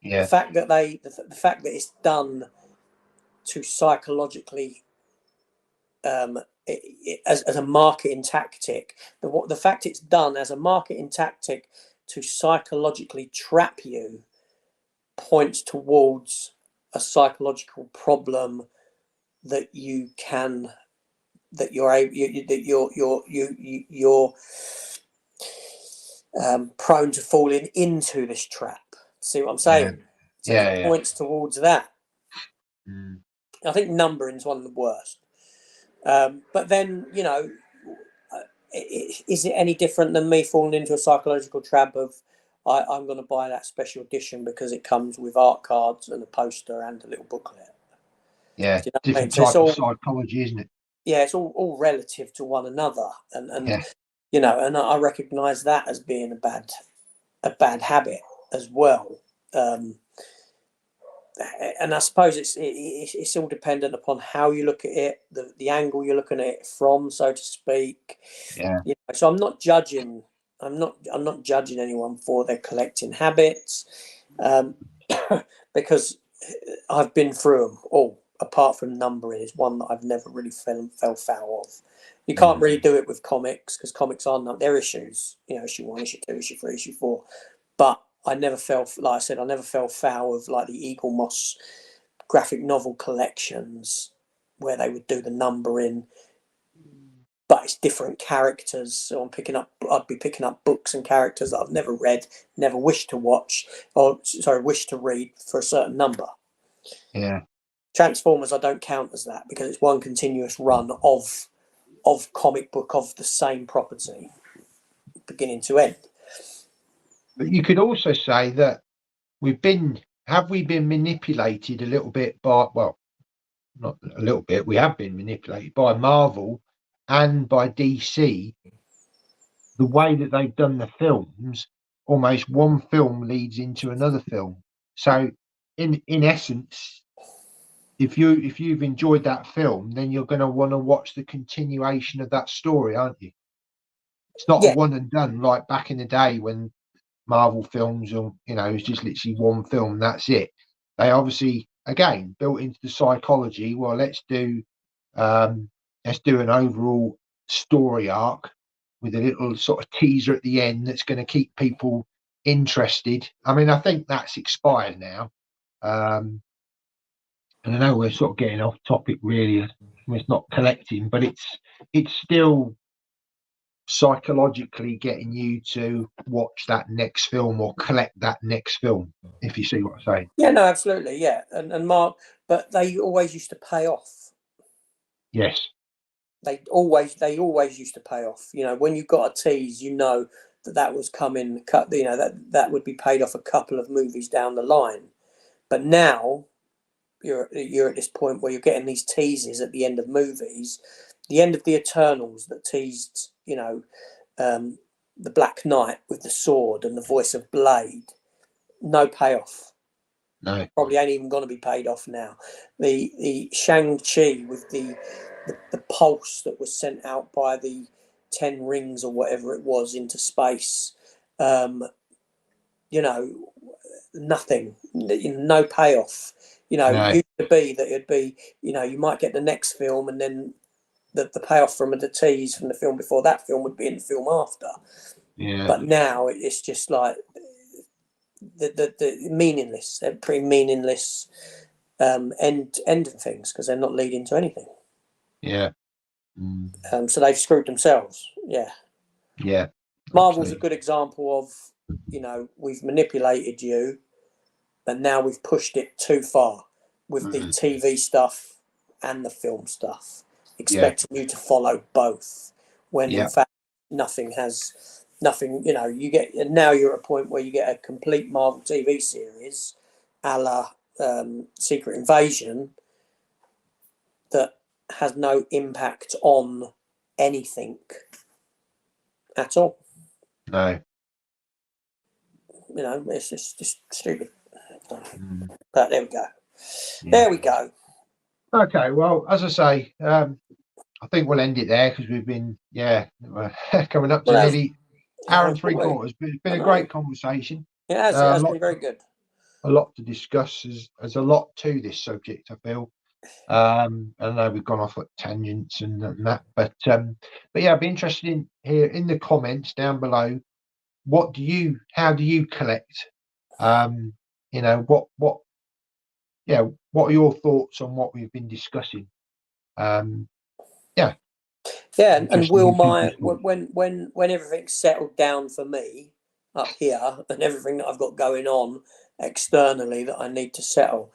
Speaker 1: Yeah.
Speaker 2: The fact that it's done to psychologically, as a marketing tactic, the fact it's done as a marketing tactic to psychologically trap you points towards a psychological problem that you're prone to falling into this trap. See what I'm saying? So it points towards that. I think numbering is one of the worst. But then, you know, is it any different than me falling into a psychological trap of I'm going to buy that special edition because it comes with art cards and a poster and a little booklet?
Speaker 1: Yeah, you know different type of psychology, isn't it?
Speaker 2: Yeah, it's all relative to one another, and you know, and I recognise that as being a bad habit as well. And I suppose it's all dependent upon how you look at it, the angle you're looking at it from, so to speak.
Speaker 1: Yeah.
Speaker 2: You know, so I'm not judging anyone for their collecting habits, because I've been through them all. Apart from numbering, is one that I've never really fell foul of. You can't really do it with comics because comics are their issues. You know, issue 1, issue 2, issue 3, issue 4. But I never fell, like I said, I never fell foul of like the Eaglemoss graphic novel collections where they would do the numbering, but it's different characters. So I'd be picking up books and characters that I've never read, never wished to watch, wished to read for a certain number.
Speaker 1: Yeah.
Speaker 2: Transformers, I don't count as that because it's one continuous run of comic book of the same property, beginning to end.
Speaker 1: But you could also say that have we been manipulated a little bit by, well, not a little bit, we have been manipulated by Marvel and by DC. The way that they've done the films, almost one film leads into another film. So in essence, if you've enjoyed that film, then you're going to want to watch the continuation of that story, aren't you? It's not a one and done like back in the day when Marvel films, or you know, it's just literally one film and that's it. They obviously, again, built into the psychology. Well, let's do an overall story arc with a little sort of teaser at the end that's going to keep people interested. I mean, I think that's expired now. And I know we're sort of getting off topic, really. It's not collecting, but it's still psychologically getting you to watch that next film or collect that next film, if you see what I'm saying.
Speaker 2: Yeah, no, absolutely, yeah. And Mark, but they always used to pay off.
Speaker 1: Yes.
Speaker 2: They always used to pay off. You know, when you got a tease, you know that was coming. You know that would be paid off a couple of movies down the line. But now you're at this point where you're getting these teases at the end of movies, the end of the Eternals that teased, you know, the Black Knight with the sword and the voice of Blade. No payoff.
Speaker 1: No.
Speaker 2: Probably ain't even going to be paid off now. The Shang-Chi with the pulse that was sent out by the 10 rings or whatever it was into space. You know, nothing. No payoff. You know, it used to be that it'd be, you know, you might get the next film and then the payoff from the tease from the film before that film would be in the film after.
Speaker 1: Yeah.
Speaker 2: But now it's just like the meaningless. They're pretty meaningless end of things because they're not leading to anything.
Speaker 1: Yeah.
Speaker 2: So they've screwed themselves. Yeah.
Speaker 1: Yeah.
Speaker 2: Marvel's a good example of, you know, we've manipulated you, but now we've pushed it too far with the TV stuff and the film stuff, expecting you to follow both when in fact nothing, you know, now you're at a point where you get a complete Marvel TV series a la Secret Invasion that has no impact on anything at all.
Speaker 1: No.
Speaker 2: You know, it's just stupid. But there we go.
Speaker 1: Yeah.
Speaker 2: There we go.
Speaker 1: Okay, well, as I say, I think we'll end it there because we've been, coming up to nearly hour and 3/4. It's been a great conversation.
Speaker 2: It has been very good.
Speaker 1: A lot to discuss. There's a lot to this subject, I feel. I know we've gone off at tangents and that, but yeah, I'd be interested in here in the comments down below. How do you collect? You know, what are your thoughts on what we've been discussing? And
Speaker 2: will when everything's settled down for me up here and everything that I've got going on externally that I need to settle,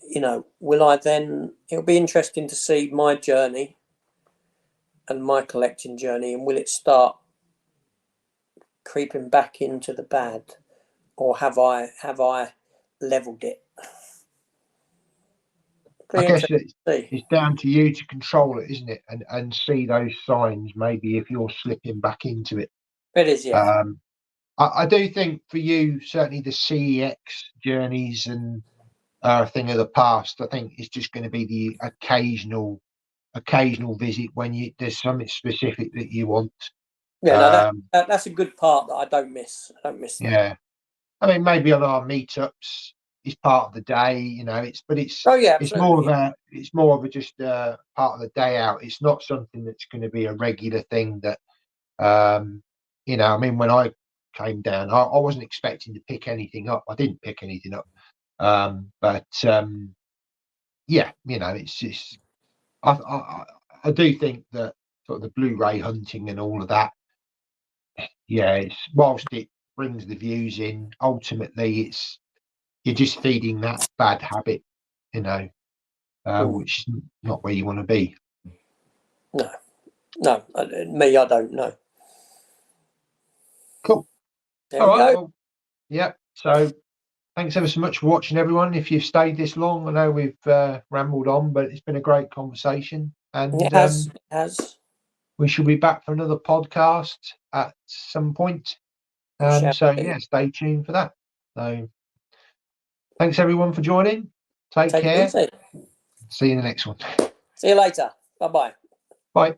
Speaker 2: you know, will I then? It'll be interesting to see my journey and my collecting journey, and will it start creeping back into the bad, or have I leveled it?
Speaker 1: I guess it's down to you to control it, isn't it? And see those signs, maybe if you're slipping back into it.
Speaker 2: It is, yeah.
Speaker 1: I do think for you, certainly the CEX journeys and a thing of the past. I think it's just going to be the occasional visit when there's something specific that you want.
Speaker 2: Yeah, that's a good part that I don't miss. I don't miss that.
Speaker 1: Yeah, I mean, maybe on our meetups is part of the day, you know. It's more of a just part of the day out. It's not something that's going to be a regular thing that, you know. I mean, when I came down, I wasn't expecting to pick anything up. I didn't pick anything up. But yeah, you know, it's just I do think that sort of the Blu-ray hunting and all of that, yeah, it's whilst it brings the views in, ultimately you're just feeding that bad habit, you know, which is not where you want to be.
Speaker 2: No, me, I don't know.
Speaker 1: Cool.
Speaker 2: There we go.
Speaker 1: Well, yeah. So thanks ever so much for watching, everyone. If you've stayed this long, I know we've rambled on, but it's been a great conversation. And
Speaker 2: it has.
Speaker 1: We shall be back for another podcast at some point. So yeah, stay tuned for that. So thanks everyone for joining. Take care.
Speaker 2: It easy.
Speaker 1: See you in the next one.
Speaker 2: See you later. Bye-bye.
Speaker 1: Bye.